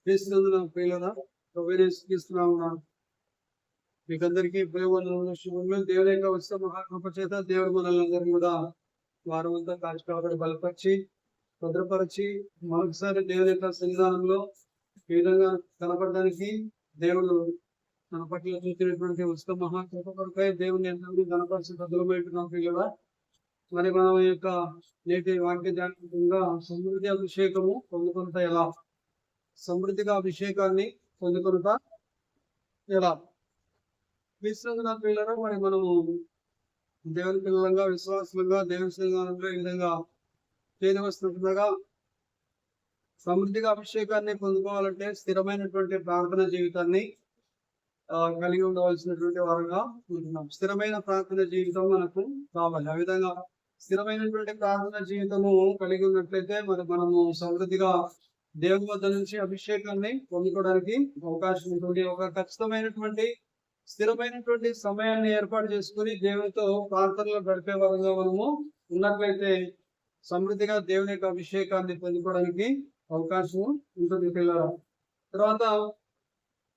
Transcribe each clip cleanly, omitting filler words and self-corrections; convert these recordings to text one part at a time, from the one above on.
క్రీస్తునందున ప్రియులారా, ప్రభువైన యేసుక్రీస్తునామమున మీకందరికీ ప్రేమవందనములు, శుభములు. దేవుని యొక్క ఉచిత మహాకృప చేత దేవుడు మనల్ని అందరినీ కూడా వారమంతా కాచి కాపాడి బలపరిచి భద్రపరిచి మరొకసారి దేవుని యొక్క సన్నిధానంలో ఈ విధంగా కనపడడానికి దేవుడు మన పట్ల చూసినటువంటి ఉచిత మహాకృప కొరకై దేవుని అందరినీ కనపరిచి భద్రమైంటున్నాం. ప్రియులారా, మరి మనం యొక్క నేటి వాక్య ధ్యానంగా సమృద్ధి అభిషేకము పొందుకుంటా ఎలా, సమృద్ధిగా అభిషేకాన్ని పొందుకుంటా ఎలా క్రీస్తునందున ప్రియులారా, మరి మనము దేవుని పిల్లలంగా విశ్వాసులుగా దేవుని సన్నిధానంలో ఈ విధంగా చేయవస్తుండగా సమృద్ధిగా అభిషేకాన్ని పొందుకోవాలంటే స్థిరమైనటువంటి ప్రార్థన జీవితాన్ని కలిగి ఉండవలసినటువంటి వారుగా ఉంటున్నాం. స్థిరమైన ప్రార్థన జీవితం మనకు కావాలి. ఆ విధంగా స్థిరమైనటువంటి ప్రార్థన జీవితము కలిగి ఉన్నట్లయితే మరి మనము సమృద్ధిగా దేవుని వద్ద నుంచి అభిషేకాన్ని పొందుకోవడానికి అవకాశం ఉంటుంది. ఒక ఖచ్చితమైనటువంటి స్థిరమైనటువంటి సమయాన్ని ఏర్పాటు చేసుకుని దేవునితో ప్రార్థనలో గడిపే వారంగా మనము ఉన్నట్లయితే సమృద్ధిగా దేవుని యొక్క అభిషేకాన్ని పొందుకోవడానికి అవకాశం ఉంటుంది పిల్లలు. తర్వాత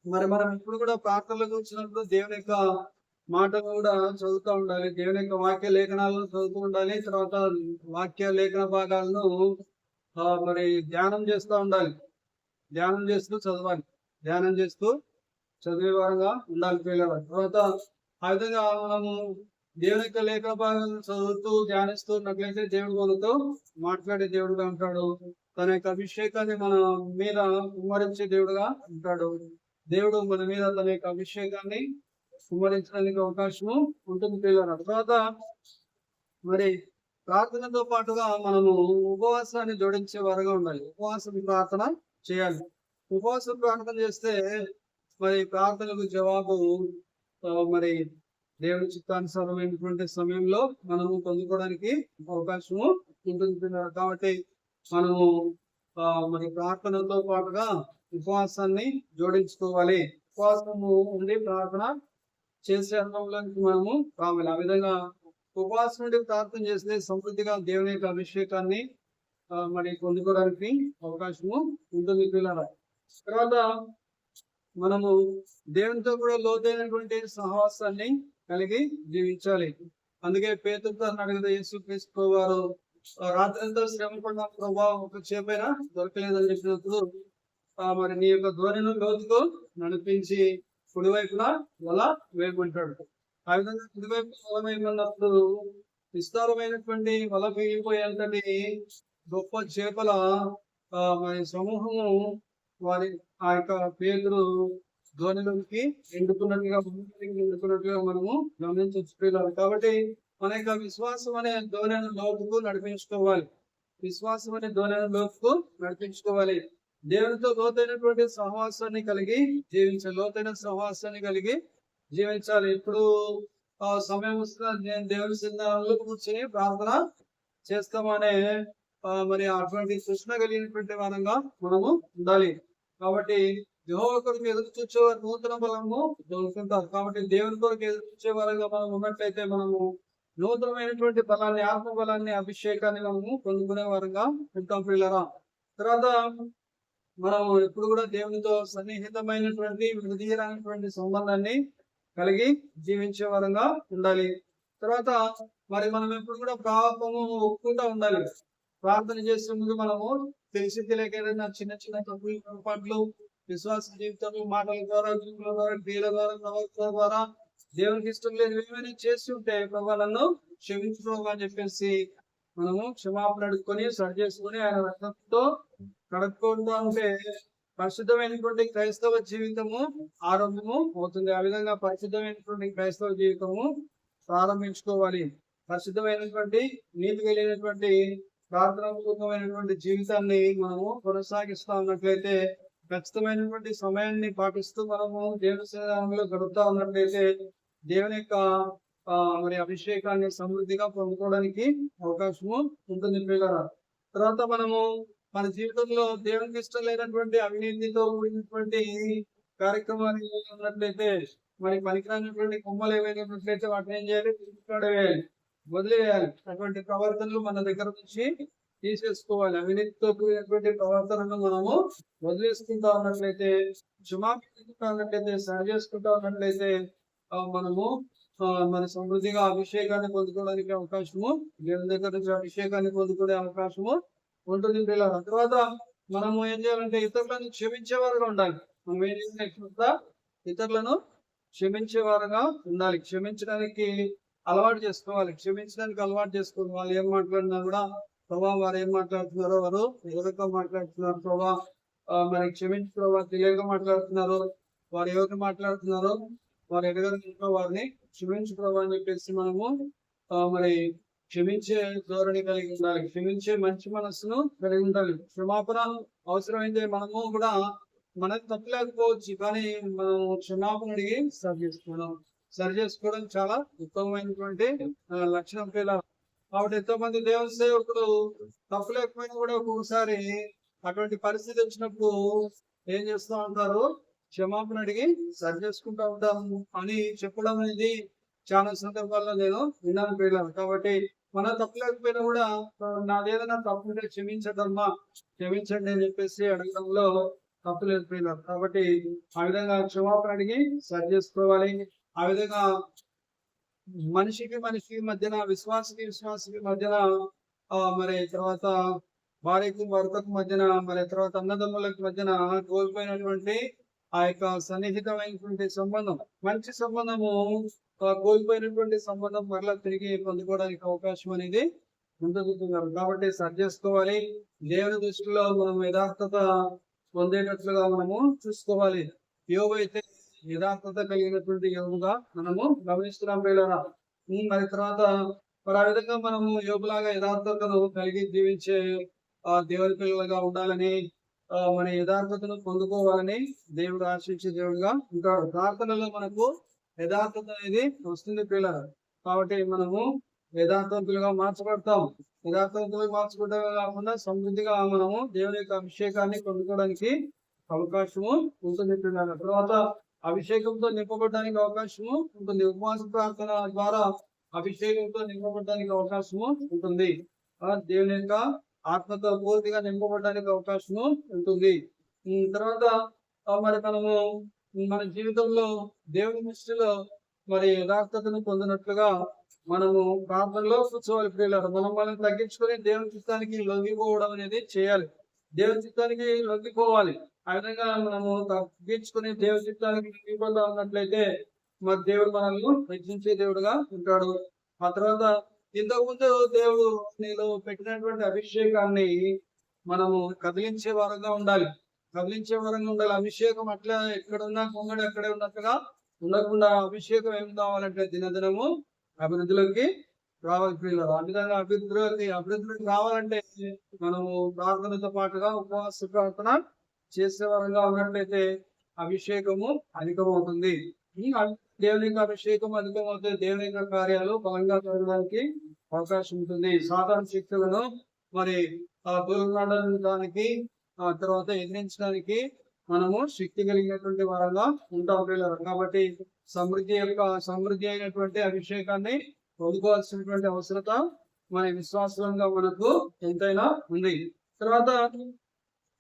మరి మనం ఇప్పుడు కూడా ప్రార్థనలకు వచ్చినప్పుడు దేవుని యొక్క మాటలు కూడా చదువుతూ ఉండాలి. దేవుని యొక్క వాక్య లేఖనాలను చదువుతూ ఉండాలి. తర్వాత వాక్య లేఖన భాగాలను మరి ధ్యానం చేస్తూ ఉండాలి. ధ్యానం చేస్తూ చదవాలి. ధ్యానం చేస్తూ చదివే వారంగా ఉండాలి పిల్లలు. తర్వాత ఆ విధంగా మనము దేవుని యొక్క లేఖన భాగాలను చదువుతూ ధ్యానిస్తూ ఉన్నట్లయితే దేవుడు మనతో మాట్లాడే దేవుడుగా ఉంటాడు. తన యొక్క అభిషేకాన్ని మన మీద కుమ్మరించే దేవుడుగా ఉంటాడు. దేవుడు మన మీద తన యొక్క అభిషేకాన్ని కుమ్మరించడానికి అవకాశము ఉంటుంది పిల్లలు. తర్వాత మరి ప్రార్థనతో పాటుగా మనము ఉపవాసాన్ని జోడించే వారుగా ఉండాలి. ఉపవాసం ప్రార్థన చేయాలి. ఉపవాసం ప్రార్థన చేస్తే మరి ప్రార్థనకు జవాబు మరి దేవుని చిత్తానుసారమైనటువంటి సమయంలో మనము పొందుకోవడానికి అవకాశము ఉంటుంది. కాబట్టి మనము మరి ప్రార్థనతో పాటుగా ఉపవాసాన్ని జోడించుకోవాలి. ఉపవాసము ఉండి ప్రార్థన చేసే అనుభవంలోకి మనము రావాలి. ఆ విధంగా ఉపవాసం నుండి ప్రార్థన చేస్తే సమృద్ధిగా దేవుని యొక్క అభిషేకాన్ని మరి పొందుకోవడానికి అవకాశము ఉంటుంది పిల్లల. తర్వాత మనము దేవునితో కూడా లోతైనటువంటి సహవాసాన్ని కలిగి జీవించాలి. అందుకే పేతురుతో అడిగితే యేసుక్రీస్తు వారు రాత్రంతా శ్రమ పడిన ప్రభావం ఒక చేపైనా దొరకలేదని చెప్పినప్పుడు మరి నీ యొక్క ధోరణిని లోతుకు నడిపించి కుడివైపున వల వేయమంటాడు. ఆ విధంగా కుడివైపు వల వేయమన్నప్పుడు విస్తారమైనటువంటి వల వేయిపోయేంతటి గొప్ప చేపల మరి సమూహము వారి ఆ యొక్క పేతురు ధోనిలోకి ఎండుకున్నట్టుగా మనము గమనించాలి. కాబట్టి మన యొక్క విశ్వాసం అనే ధోరణి లోతుకు నడిపించుకోవాలి. విశ్వాసం అనే ధోరణి లోతుకు నడిపించుకోవాలి. దేవునితో లోతైనటువంటి సహవాసాన్ని కలిగి జీవించాలి. లోతైన సహవాసాన్ని కలిగి జీవించాలి. ఇప్పుడు సమయం వస్తున్నా నేను దేవుని సన్నిధానంలో కూర్చొని ప్రార్థన చేస్తామనే మరి అటువంటి సృష్ణ కలిగినటువంటి వారంగా మనము ఉండాలి. కాబట్టి యెహోవా కొరకు ఎదురు చూచేవారు నూతన బలము దొరుకుతుంటారు. కాబట్టి దేవుని కొరకు ఎదురు చూచే వారంగా మనం ఉన్నట్లయితే మనము నూతనమైనటువంటి బలాన్ని, ఆత్మ బలాన్ని, అభిషేకాన్ని మనము పొందుకునే వారంగా ఉంటాం పిల్లరా. తర్వాత మనం ఎప్పుడు కూడా దేవునితో సన్నిహితమైనటువంటి విడదీయరానటువంటి సంబంధాన్ని కలిగి జీవించే వారంగా ఉండాలి. తర్వాత మరి మనం ఎప్పుడు కూడా పాపము ఒప్పుకుంటూ ఉండాలి. ప్రార్థన చేసే ముందు మనము తెలిసి తెలియక ఏదైనా చిన్న చిన్న తప్పులు పొరపాట్లు విశ్వాస జీవితంలో మాటల ద్వారా, జీవుల ద్వారా, క్రియల ద్వారా, ప్రవర్తన ద్వారా దేవునికి ఇష్టం లేదు ఏమైనా చేసి ఉంటే ప్రభు నన్ను క్షమించు అని చెప్పేసి మనము క్షమాపణ అడుక్కొని సరి చేసుకుని ఆయన రక్తంతో కడుక్కుంటూ ఉంటే పరిశుద్ధమైనటువంటి క్రైస్తవ జీవితము ఆరోగ్యము అవుతుంది. ఆ విధంగా పరిశుద్ధమైనటువంటి క్రైస్తవ జీవితము ప్రారంభించుకోవాలి. పరిశుద్ధమైనటువంటి నీతి కలిగినటువంటి ప్రార్థనాపూర్వకమైనటువంటి జీవితాన్ని మనము కొనసాగిస్తా ఉన్నట్లయితే, ఖచ్చితమైనటువంటి సమయాన్ని పాటిస్తూ మనము దేవుని సన్నిధానంలో గడుపుతా ఉన్నట్లయితే దేవుని యొక్క మరి అభిషేకాన్ని సమృద్ధిగా పొందుకోవడానికి అవకాశము ఉంటుంది పిల్లరా. తర్వాత మనము మన జీవితంలో దేవునికి ఇష్టం లేనటువంటి అవినీతితో కూడినటువంటి కార్యక్రమాలు ఉన్నట్లయితే, మరి పనికిరానటువంటి కొమ్మలు ఏవైనా వాటిని ఏం చేయాలి? వదిలేయాలి. అటువంటి ప్రవర్తనలు మన దగ్గర నుంచి తీసేసుకోవాలి. అవినీతితో కూడినటువంటి ప్రవర్తనను మనము వదిలేసుకుంటా ఉన్నట్లయితే, క్షమాపించుకుంటా ఉన్నట్లయితే, సరి చేసుకుంటా ఉన్నట్లయితే మనము మన సమృద్ధిగా అభిషేకాన్ని పొందుకోవడానికి అవకాశము, దేవుని దగ్గర నుంచి అభిషేకాన్ని పొందుకునే అవకాశము ఉంటుంది పిల్లల. తర్వాత మనము ఏం చేయాలంటే ఇతరులను క్షమించేవారుగా ఉండాలి. మనం ఏం చేయాలి? ఇతరులను క్షమించేవారుగా ఉండాలి. క్షమించడానికి అలవాటు చేసుకోవాలి. క్షమించడానికి అలవాటు చేసుకోవాలి. వాళ్ళు ఏం మాట్లాడినా కూడా ప్రభావ వారు ఏం మాట్లాడుతున్నారో, వారు ఎవరితో మాట్లాడుతున్నారు ప్రభావ, మరి క్షమించు ప్రభావ, తెలియక మాట్లాడుతున్నారు, వారు ఎవరిని మాట్లాడుతున్నారో వారు ఎడగలిగిన వారిని క్షమించు ప్రభావ అని చెప్పేసి మనము మరి క్షమించే ధోరణి కలిగి ఉండాలి. క్షమించే మంచి మనస్సును కలిగి ఉండాలి. క్షమాపణ అవసరమైతే మనము కూడా మనకు తప్పలేకపోవచ్చు, కానీ మనం క్షమాపణ అడిగి సరి చేసుకోవడం చాలా ఉత్తమమైనటువంటి లక్షణం పిల్లలు. కాబట్టి ఎంతో మంది దేవుని సేవకులు తప్పలేకపోయినా కూడా ఒక్కొక్కసారి అటువంటి పరిస్థితి వచ్చినప్పుడు ఏం చేస్తూ ఉంటారు? క్షమాపణ అడిగి సరి చేసుకుంటా ఉంటాము అని చెప్పడం అనేది చాలా సందర్భాల్లో నేను విన్నాను పిల్లలు. కాబట్టి మనం తప్పలేకపోయినా కూడా నాదేదైనా తప్పుంటే క్షమించదమ్మా, క్షమించండి అని చెప్పేసి అడగడంలో తప్పు లేదు పిల్లలు. కాబట్టి ఆ విధంగా క్షమాపణ అడిగి సరి చేసుకోవాలి. ఆ విధంగా మనిషికి మధ్యన, విశ్వాసకి మధ్యన, మరి తర్వాత భార్యకు భర్తకు మధ్యన, మరి తర్వాత అన్నదమ్ములకు మధ్యన కోల్పోయినటువంటి ఆ యొక్క సన్నిహితమైనటువంటి సంబంధం, మంచి సంబంధము కోల్పోయినటువంటి సంబంధం మరలా తిరిగి పొందుకోవడానికి అవకాశం అనేది ఉంటుంది. కాబట్టి సరి చేసుకోవాలి. దేవుని దృష్టిలో మనం యథార్థత పొందేటట్లుగా మనము చూసుకోవాలి. యోబు అయితే యథార్థత కలిగినటువంటి యోగుగా మనము గమనిస్తున్నాం పిల్లరా. మరి తర్వాత మరి ఆ విధంగా మనము యోగులాగా యథార్థతను కలిగి జీవించే దేవుని పిల్లలుగా ఉండాలని, మన యథార్థతను పొందుకోవాలని దేవుడు ఆశించే దేవుడుగా ఉంటాడు. ప్రార్థనలో మనకు యథార్థత అనేది వస్తుంది పిల్లలు. కాబట్టి మనము యథార్థవంతులుగా మార్చబడతాం. యథార్థవంతులుగా మార్చుకోవడమే కాకుండా సమృద్ధిగా మనము దేవుని యొక్క అభిషేకాన్ని పొందుకోవడానికి అవకాశము ఉంటుంది పిల్లలు. తర్వాత అభిషేకంతో నింపబడడానికి అవకాశము ఉంటుంది. ఉపవాస ప్రార్థన ద్వారా అభిషేకంతో నింపబడడానికి అవకాశము ఉంటుంది. దేవుని యొక్క ఆత్మతో పూర్తిగా నింపబడడానికి అవకాశము ఉంటుంది. తర్వాత మరి మనము మన జీవితంలో దేవుని దృష్టిలో మరి యథార్థతను పొందినట్లుగా మనము ప్రార్థనలో కూర్చోవాలి పిల్లలు. మనం తగ్గించుకొని దేవుని చిత్తానికి లొంగిపోవడం అనేది చేయాలి. దేవుని చిత్తానికి లొంగిపోవాలి. ఆ విధంగా మనము తగ్గించుకుని దేవుని చిత్తానికి లొంగిపోతా ఉన్నట్లయితే మరి దేవుడు మనల్ని రక్షించే దేవుడుగా ఉంటాడు. ఆ తర్వాత ఇంతకుముందు దేవుడు నీలో పెట్టినటువంటి అభిషేకాన్ని మనము కదిలించే వారంగా ఉండాలి. అభిషేకం అట్లా ఎక్కడున్నా కొంగడు ఎక్కడే ఉన్నట్టుగా ఉండకుండా అభిషేకం ఏం కావాలంటే దినదినము అభివృద్ధిలోకి రావాలి పిల్లలు. ఆ విధంగా అభివృద్ధిలోకి రావాలంటే మనము ప్రార్థనతో పాటుగా ఉపవాస ప్రార్థన చేసే వారంగా ఉన్నట్లయితే అభిషేకము అధికమవుతుంది. దేవుని యొక్క అభిషేకం అధికమవుతే దేవుని యొక్క కార్యాలు బలంగా జరగడానికి అవకాశం ఉంటుంది. సాధారణ శక్తులను మరి పోరాడడానికి, ఆ తర్వాత ఎదిరించడానికి మనము శక్తి కలిగినటువంటి వారంగా ఉంటాం పిల్లలు. కాబట్టి సమృద్ధి అయినటువంటి అభిషేకాన్ని పొందుకోవాల్సినటువంటి అవసరత మన విశ్వాసంగా మనకు ఎంతైనా ఉంది. తర్వాత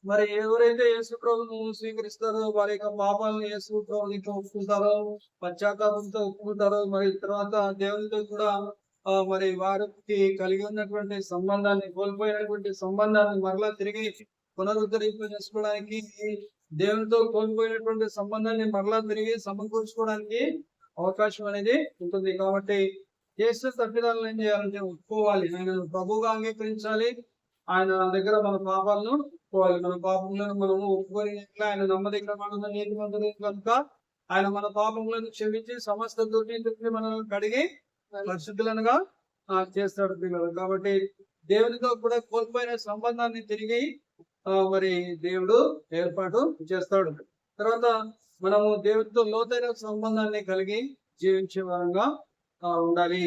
మరి ఎవరైతే యేసు ప్రభువును స్వీకరిస్తారో, వారి యొక్క పాపాలను యేసు ప్రభువునితో ఒప్పుకుంటారో, పశ్చాత్తాపంతో ఒప్పుకుంటారో, మరి తర్వాత దేవునితో కూడా మరి వారికి కలిగి ఉన్నటువంటి సంబంధాన్ని, కోల్పోయినటువంటి సంబంధాన్ని మరలా తిరిగి పునరుద్ధరింప చేసుకోవడానికి, దేవునితో కోల్పోయినటువంటి సంబంధాన్ని మరలా తిరిగి సమకూర్చుకోవడానికి అవకాశం అనేది ఉంటుంది. కాబట్టి చేసిన తప్పిదాలను ఏం చేయాలంటే ఒప్పుకోవాలి. ఆయన ప్రభువుగా అంగీకరించాలి. ఆయన దగ్గర మన పాపాలను ఒప్పుకోవాలి. మన పాపములను మనము ఒప్పుకొని ఆయన నమ్మదగిన నీతిమంతుడు కనుక ఆయన మన పాపములను క్షమించి సమస్త దుర్నీతిని మనల్ని కడిగి పరిశుద్ధులనుగా చేస్తాడు పిల్లలు. కాబట్టి దేవునితో కూడా కోల్పోయిన సంబంధాన్ని తిరిగి మరి దేవుడు ఏర్పాటు చేస్తాడు. తర్వాత మనము దేవుడితో లోతైన సంబంధాన్ని కలిగి జీవించే వారంగా ఉండాలి.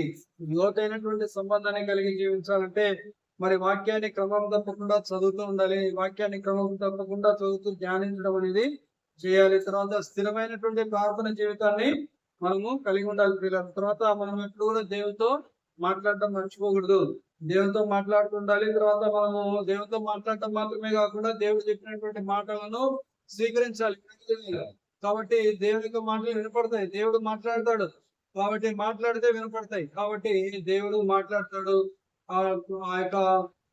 లోతైనటువంటి సంబంధాన్ని కలిగి జీవించాలంటే మరి వాక్యాన్ని క్రమం తప్పకుండా చదువుతూ ఉండాలి. వాక్యాన్ని క్రమం తప్పకుండా చదువుతూ ధ్యానించడం అనేది చేయాలి. తర్వాత స్థిరమైనటువంటి ప్రార్థన జీవితాన్ని మనము కలిగి ఉండాలి పిల్లలు. తర్వాత మనం ఎప్పుడు కూడా దేవుడితో మాట్లాడటం మర్చిపోకూడదు. దేవునితో మాట్లాడుతుండాలి. తర్వాత మనము దేవునితో మాట్లాడటం మాత్రమే కాకుండా దేవుడు చెప్పినటువంటి మాటలను స్వీకరించాలి. కాబట్టి దేవుని యొక్క మాటలు వినపడతాయి. దేవుడు మాట్లాడతాడు కాబట్టి మాట్లాడితే వినపడతాయి. కాబట్టి దేవుడు మాట్లాడతాడు. ఆ ఆ యొక్క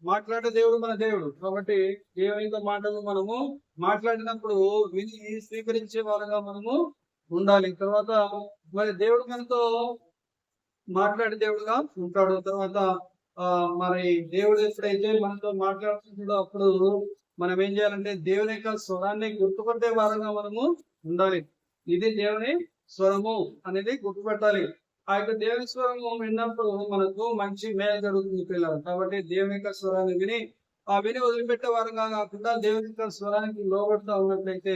మాట్లాడే దేవుడు మన దేవుడు. కాబట్టి దేవుని యొక్క మాటలు మనము మాట్లాడినప్పుడు విని స్వీకరించే వారుగా మనము ఉండాలి. తర్వాత మరి దేవుడు మనతో మాట్లాడే దేవుడుగా ఉంటాడు. తర్వాత మరి దేవుడు ఎప్పుడైతే మనతో మాట్లాడుతుంటాడో అప్పుడు మనం ఏం చేయాలంటే దేవుని యొక్క స్వరాన్ని గుర్తుపట్టే వారంగా మనము ఉండాలి. ఇది దేవుని స్వరము అనేది గుర్తుపట్టాలి. ఆ యొక్క దేవుని స్వరము విన్నప్పుడు మనకు మంచి మేలు జరుగుతుంది పిల్లలు. కాబట్టి దేవుని యొక్క స్వరాన్ని విని విని వదిలిపెట్టే వారంగా కాకుండా దేవుని యొక్క స్వరానికి లోబడుతూ ఉన్నట్లయితే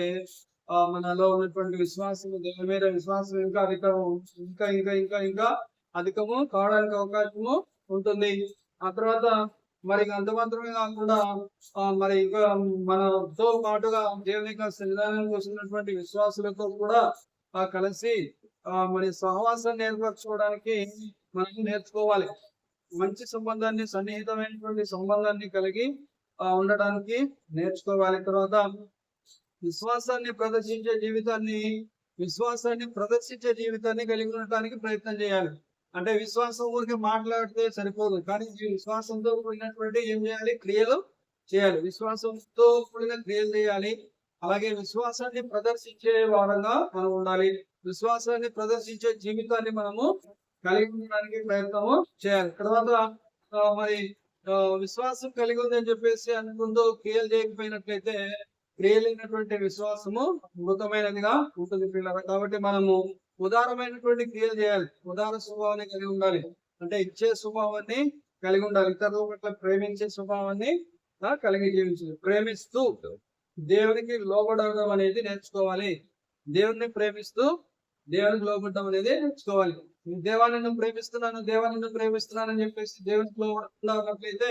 మనలో ఉన్నటువంటి విశ్వాసం, దేవుని మీద విశ్వాసం ఇంకా అధికము ఇంకా ఇంకా ఇంకా ఇంకా అధికము కావడానికి అవకాశము ఉంటుంది. ఆ తర్వాత మరి అంత మాత్రమే కాకుండా మరి ఇంకా మనతో పాటుగా దేవుని యొక్క సన్నిధానానికి వస్తున్నటువంటి విశ్వాసులతో కూడా కలిసి మరి సహవాసాన్ని ఏర్పరచుకోవడానికి మనం నేర్చుకోవాలి. మంచి సంబంధాన్ని, సన్నిహితమైనటువంటి సంబంధాన్ని కలిగి ఉండడానికి నేర్చుకోవాలి. తర్వాత విశ్వాసాన్ని ప్రదర్శించే జీవితాన్ని కలిగి ఉండటానికి ప్రయత్నం చేయాలి. అంటే విశ్వాసం ఊరికి మాట్లాడితే సరిపోదు, కానీ ఈ విశ్వాసంతో కూడినటువంటి ఏం చేయాలి? క్రియలు చేయాలి. విశ్వాసంతో కూడిన క్రియలు చేయాలి. అలాగే విశ్వాసాన్ని ప్రదర్శించే వారంగా మనం ఉండాలి. విశ్వాసాన్ని ప్రదర్శించే జీవితాన్ని మనము కలిగి ఉండడానికి ప్రయత్నము చేయాలి. తర్వాత మరి విశ్వాసం కలిగి ఉందని చెప్పేసి అనుకుంటూ క్రియలు చేయకపోయినట్లయితే క్రియలైనటువంటి విశ్వాసము మృతమైనదిగా ఉంటుంది పిల్లలు. కాబట్టి మనము ఉదారమైనటువంటి క్రియలు చేయాలి. ఉదార స్వభావాన్ని కలిగి ఉండాలి. అంటే ఇచ్చే స్వభావాన్ని కలిగి ఉండాలి. ఇతరుల పట్ల ప్రేమించే స్వభావాన్ని కలిగి జీవించాలి. ప్రేమిస్తూ దేవునికి లోబడడం అనేది నేర్చుకోవాలి. దేవుని ప్రేమిస్తూ దేవునికి లోబడడం అనేది నేర్చుకోవాలి. దేవాన్ని ప్రేమిస్తున్నాను అని చెప్పేసి దేవునికి లోబడకుండా ఉన్నట్లయితే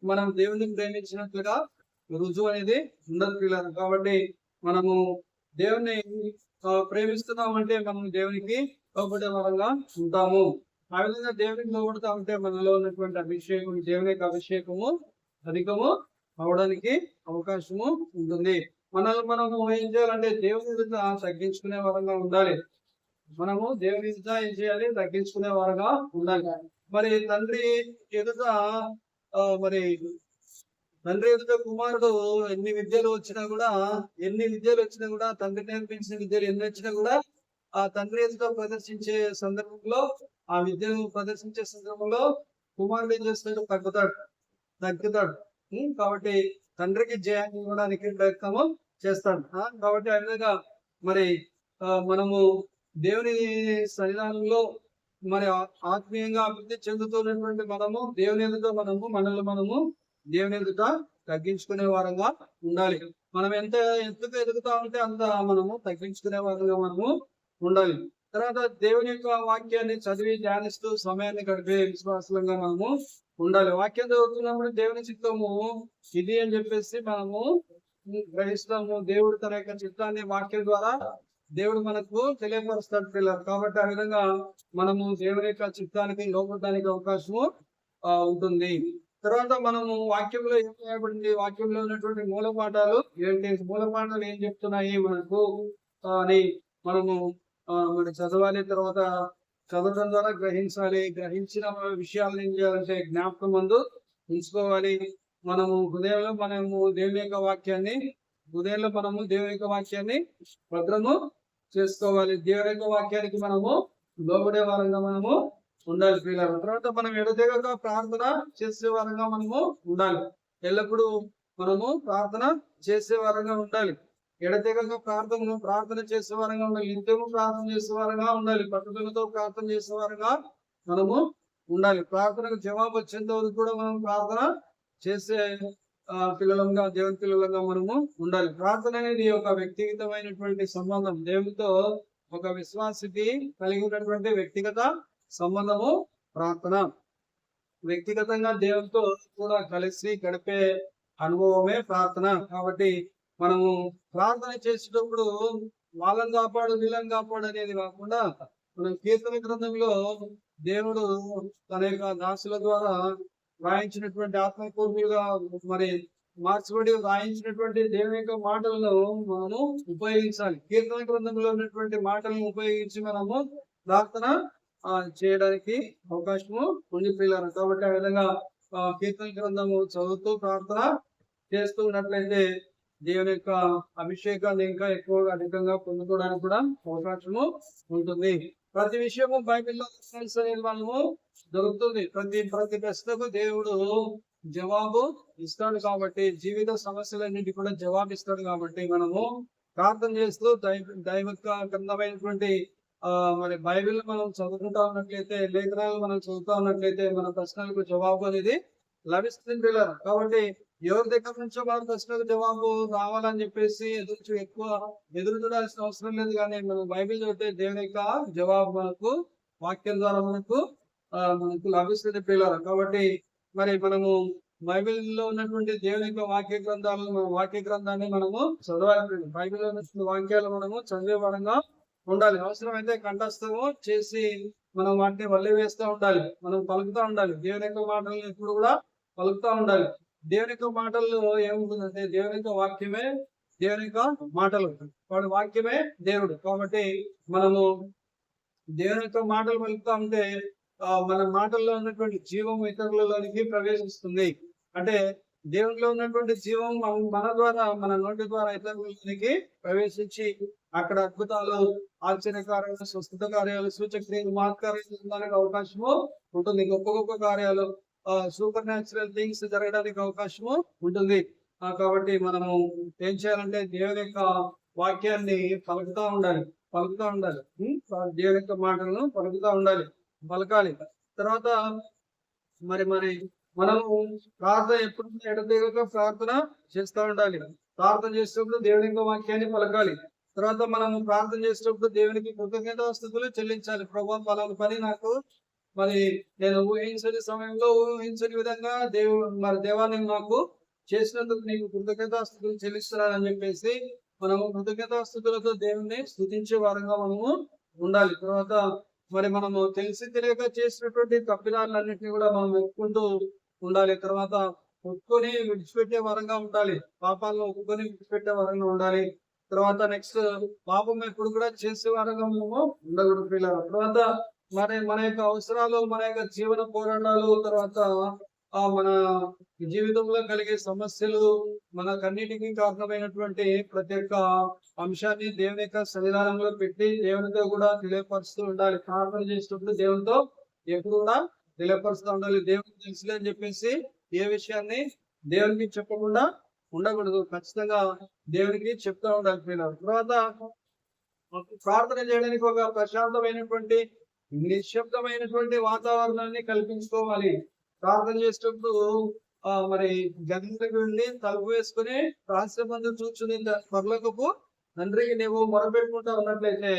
మనం దేవుని ప్రేమించినట్లుగా రుజువు అనేది ఉండదు పిల్లలు. కాబట్టి మనము దేవుని ప్రేమిస్తున్నాం అంటే మనం దేవునికి లోబడే వరంగా ఉంటాము. ఆ విధంగా దేవునికి లోబడుతూ ఉంటే మనలో ఉన్నటువంటి అభిషేకం, దేవుని యొక్క అభిషేకము అధికము అవడానికి అవకాశము ఉంటుంది. మనము ఏం చేయాలంటే దేవుని ఎదుట తగ్గించుకునే వరంగా ఉండాలి. మనము దేవుని ఎదుట ఏం చేయాలి? తగ్గించుకునే వరంగా ఉండాలి. మరి తండ్రి ఎదుట కుమారుడు ఎన్ని విద్యలు వచ్చినా కూడా తండ్రి నేర్పించిన విద్యలు ఎన్ని వచ్చినా కూడా ఆ తండ్రి ఎదుట ప్రదర్శించే సందర్భంలో కుమారుడు ఏం చేస్తాడు? తగ్గుతాడు. కాబట్టి తండ్రికి జయాన్ని ఇవ్వడానికి ప్రయత్నము చేస్తాడు. కాబట్టి ఆ విధంగా మరి మనము దేవుని సన్నిధానంలో మరి ఆత్మీయంగా అభివృద్ధి చెందుతున్నటువంటి మనము దేవుని ఎదుట మనము దేవుని ఎదుట తగ్గించుకునే వారంగా ఉండాలి. మనం ఎంత ఎత్తుకు ఎదుగుతా ఉంటే అంత మనము తగ్గించుకునే వారంగా మనము ఉండాలి. తర్వాత దేవుని యొక్క వాక్యాన్ని చదివి ధ్యానిస్తూ సమయాన్ని గడిపే విశ్వాసంగా మనము ఉండాలి. వాక్యం చదువుతున్నప్పుడు దేవుని చిత్తము ఇది అని చెప్పేసి మనము గ్రహిస్తాము. దేవుడు తన యొక్క చిత్తాన్ని వాక్యం ద్వారా దేవుడు మనకు తెలియపరుస్తాడు పిల్లలు. కాబట్టి ఆ విధంగా మనము దేవుని యొక్క చిత్తానికి లోపడడానికి అవకాశము ఉంటుంది. తర్వాత మనము వాక్యంలో ఏం చేయబడింది, వాక్యంలో ఉన్నటువంటి మూలపాఠాలు ఏంటి, మూలపాఠాలు ఏం చెప్తున్నాయి మనకు అని మనము మరి చదవాలి. తర్వాత చదవడం ద్వారా గ్రహించాలి. గ్రహించిన విషయాలను ఏం చేయాలంటే జ్ఞాపకం ముందు ఉంచుకోవాలి. హృదయంలో దేవుని యొక్క వాక్యాన్ని భద్రము చేసుకోవాలి. దేవుని యొక్క వాక్యానికి మనము లోబడే వారంగా మనము ఉండాలి పిల్లలు. తర్వాత మనం ఎడతెగక ప్రార్థన చేసే వారంగా మనము ఉండాలి. ఎల్లప్పుడూ మనము ప్రార్థన చేసే వారంగా ఉండాలి. ఎడతెగక ప్రార్థన చేసే వారంగా ఉండాలి. నిత్యము ప్రార్థన చేసే వారంగా ఉండాలి. పట్టుదలతో ప్రార్థన చేసే వారంగా మనము ఉండాలి. ప్రార్థనకు జవాబు వచ్చేంత వరకు కూడా మనం ప్రార్థన చేసే పిల్లలంగా, దేవుని పిల్లలంగా మనము ఉండాలి. ప్రార్థన అనేది ఒక వ్యక్తిగతమైనటువంటి సంబంధం. దేవునితో ఒక విశ్వాసికి కలిగి ఉన్నటువంటి వ్యక్తిగత సంబంధము ప్రార్థన. వ్యక్తిగతంగా దేవునితో కూడా కలిసి గడిపే అనుభవమే ప్రార్థన. కాబట్టి మనము ప్రార్థన చేసేటప్పుడు వాళ్ళని కాపాడు వీళ్ళని కాపాడు అనేది కాకుండా మనం కీర్తన గ్రంథంలో దేవుడు తన యొక్క దాసుల ద్వారా రాయించినటువంటి ఆత్మపూర్తిగా మరి మార్చబడి రాయించినటువంటి దేవుని యొక్క మాటలను మనము ఉపయోగించాలి. కీర్తన గ్రంథంలో ఉన్నటువంటి మాటలను ఉపయోగించి మనము ప్రార్థన చేయడానికి అవకాశము ఉంది పిల్లలు. కాబట్టి ఆ విధంగా కీర్తన గ్రంథము చదువుతూ ప్రార్థన చేస్తూ ఉన్నట్లయితే దేవుని యొక్క అభిషేకాన్ని ఇంకా ఎక్కువగా అధికంగా పొందుకోవడానికి కూడా అవకాశము ఉంటుంది. ప్రతి విషయము బైబిల్లో అనేది మనము దొరుకుతుంది. ప్రతి ప్రశ్నకు దేవుడు జవాబు ఇస్తాడు. కాబట్టి జీవిత సమస్యలన్నింటి కూడా జవాబు ఇస్తాడు. కాబట్టి మనము ప్రార్థన చేస్తూ దైవ గ్రంథమైనటువంటి మరి బైబిల్ మనం చదువుకుంటా ఉన్నట్లయితే, లేఖనాలు మనం చదువుతా ఉన్నట్లయితే మన ప్రశ్నలకు జవాబు అనేది లభిస్తుంది పిల్లలు. కాబట్టి ఎవరి దగ్గర నుంచో మన ప్రశ్నకు జవాబు రావాలని చెప్పేసి ఎదురు చూడాల్సిన అవసరం లేదు. కానీ మనం బైబిల్ చదివితే దేవుని యొక్క జవాబు మనకు వాక్యం ద్వారా మనకు లభిస్తుంది పిల్లలు. కాబట్టి మరి మనము బైబిల్లో ఉన్నటువంటి దేవుని యొక్క వాక్య గ్రంథాన్ని మనము చదవాలి. బైబిల్లో ఉన్నటువంటి వాక్యాలు మనము చదివే పరంగా ఉండాలి. అవసరమైతే కంఠస్థము చేసి మనం వాటిని వల్లి వేస్తూ ఉండాలి. మనం పలుకుతూ ఉండాలి. దేవుని యొక్క మాటలను ఎప్పుడు కూడా పలుకుతూ ఉండాలి. దేవుని యొక్క మాటల్లో ఏముంటుందంటే దేవుని యొక్క వాక్యమే దేవుని యొక్క మాటలు, వాడి వాక్యమే దేవుడు. కాబట్టి మనము దేవుని యొక్క మాటలు పలుకుతా ఉంటే మన మాటల్లో ఉన్నటువంటి జీవం ఇతరులలోనికి ప్రవేశిస్తుంది. అంటే దేవునిలో ఉన్నటువంటి జీవం మన ద్వారా, మన నోటి ద్వారా ఇతరులకి ప్రవేశించి అక్కడ అద్భుతాలు, ఆశ్చర్య కార్యాలు, స్వస్థత కార్యాలు, సూచక్రియలు, మహత్కార్యాలు అవకాశము ఉంటుంది. గొప్ప గొప్ప కార్యాలు, సూపర్ న్యాచురల్ థింగ్స్ జరగడానికి అవకాశము ఉంటుంది. కాబట్టి మనము ఏం చేయాలంటే దేవుని యొక్క వాక్యాన్ని పలుకుతా ఉండాలి. దేవుని యొక్క మాటలను పలుకుతా ఉండాలి, పలకాలి. తర్వాత మరి మనము ప్రార్థన ఎప్పుడు ఎడతెగక ప్రార్థన చేస్తూ ఉండాలి. ప్రార్థన చేసేటప్పుడు దేవుని యొక్క వాక్యాన్ని పలకాలి. తర్వాత మనము ప్రార్థన చేసేటప్పుడు దేవునికి కృతజ్ఞతాస్తుతులు చెల్లించాలి. ప్రభువా, పలానా పని నాకు నేను ఊహించని సమయంలో ఊహించని విధంగా దేవాన్ని నాకు చేసినందుకు నీకు కృతజ్ఞతాస్తుతులు చెల్లిస్తున్నానని చెప్పేసి మనము కృతజ్ఞతాస్తుతులతో దేవుణ్ణి స్తుతించే వారంగా మనము ఉండాలి. తర్వాత మనము తెలిసి తెలియక చేసినటువంటి తప్పిదాలన్నింటినీ కూడా మనం ఒప్పుకుంటూ ఉండాలి. తర్వాత ఒప్పుకొని విడిచిపెట్టే వరంగా ఉండాలి. పాపాలను ఒప్పుకొని విడిచిపెట్టే వరంగా ఉండాలి. తర్వాత నెక్స్ట్ పాపం ఎప్పుడు కూడా చేసే వరంగా మనము ఉండకూడదు పిల్లలు. తర్వాత మన యొక్క అవసరాలు, మన యొక్క జీవన పోరాటాలు, తర్వాత మన జీవితంలో కలిగే సమస్యలు, మనకన్నిటికీ కారణమైనటువంటి ప్రతి ఒక్క అంశాన్ని దేవుని యొక్క సన్నిధానంలో పెట్టి దేవునితో కూడా తెలియపరుస్తూ ఉండాలి. ప్రార్థన చేసేటప్పుడు దేవునితో ఎప్పుడు కూడా తెలియపరుస్తూ ఉండాలి. దేవునికి తెలుసులే అని చెప్పేసి ఏ విషయాన్ని దేవునికి చెప్పకుండా ఉండకూడదు. ఖచ్చితంగా దేవునికి చెప్తూ ఉండాలి పిల్లలు. తర్వాత ప్రార్థన చేయడానికి ఒక ప్రశాంతమైనటువంటి, నిశ్శబ్దమైనటువంటి వాతావరణాన్ని కల్పించుకోవాలి. ప్రార్థన చేసేటప్పుడు గదిలోకి వెళ్ళి తలుపు వేసుకుని రహస్యమందు చూచుని పర్లోకపు తండ్రికి నీవు మొరపెట్టుకుంటా ఉన్నట్లయితే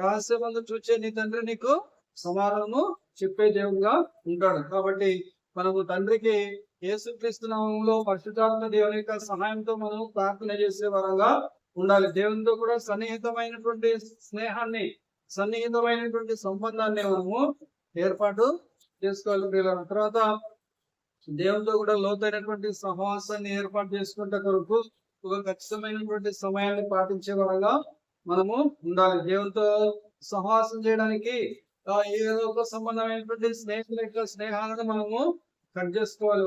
రహస్యమందు చూచే నీ తండ్రి నీకు సమాధానము చెప్పే దేవుడుగా ఉంటాడు. కాబట్టి మనము తండ్రికి యేసుక్రీస్తు నామములో పరిశుద్ధాత్మ దేవుని యొక్క సహాయంతో మనము ప్రార్థన చేసే వరంగా ఉండాలి. దేవునితో కూడా సన్నిహితమైనటువంటి స్నేహాన్ని, సన్నిహితమైనటువంటి సంబంధాన్ని మనము ఏర్పాటు చేసుకోవాలి. తర్వాత దేవునితో కూడా లోతైనటువంటి సహవాసాన్ని ఏర్పాటు చేసుకుంటే కొరకు ఒక ఖచ్చితమైనటువంటి సమయాన్ని పాటించే వరంగా మనము ఉండాలి. దేవునితో సహవాసం చేయడానికి ఏదో ఒక సంబంధమైనటువంటి స్నేహితుల యొక్క స్నేహాలను మనము కట్ చేసుకోవాలి,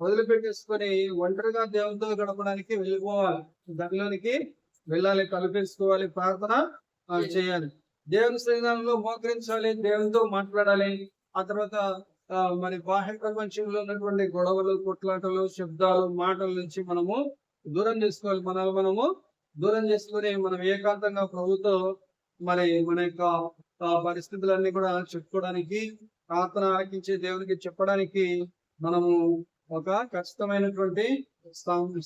వదిలిపెట్టేసుకొని ఒంటరిగా దేవునితో గడపడానికి వెళ్ళిపోవాలి. దానిలోనికి వెళ్ళాలి, తలుపేసుకోవాలి, ప్రార్థన చేయాలి, దేవుని సన్నిధానంలో మోకరించాలి, దేవునితో మాట్లాడాలి. ఆ తర్వాత బాహ్య ప్రపంచంలో ఉన్నటువంటి గొడవలు, కొట్లాటలు, శబ్దాలు, మాటల నుంచి మనము దూరం చేసుకోవాలి. మనము దూరం చేసుకుని మనం ఏకాంతంగా ప్రభుతో మన యొక్క పరిస్థితులన్నీ కూడా చెప్పుకోవడానికి, ప్రార్థన ఆలకించి దేవునికి చెప్పడానికి మనము ఒక ఖచ్చితమైనటువంటి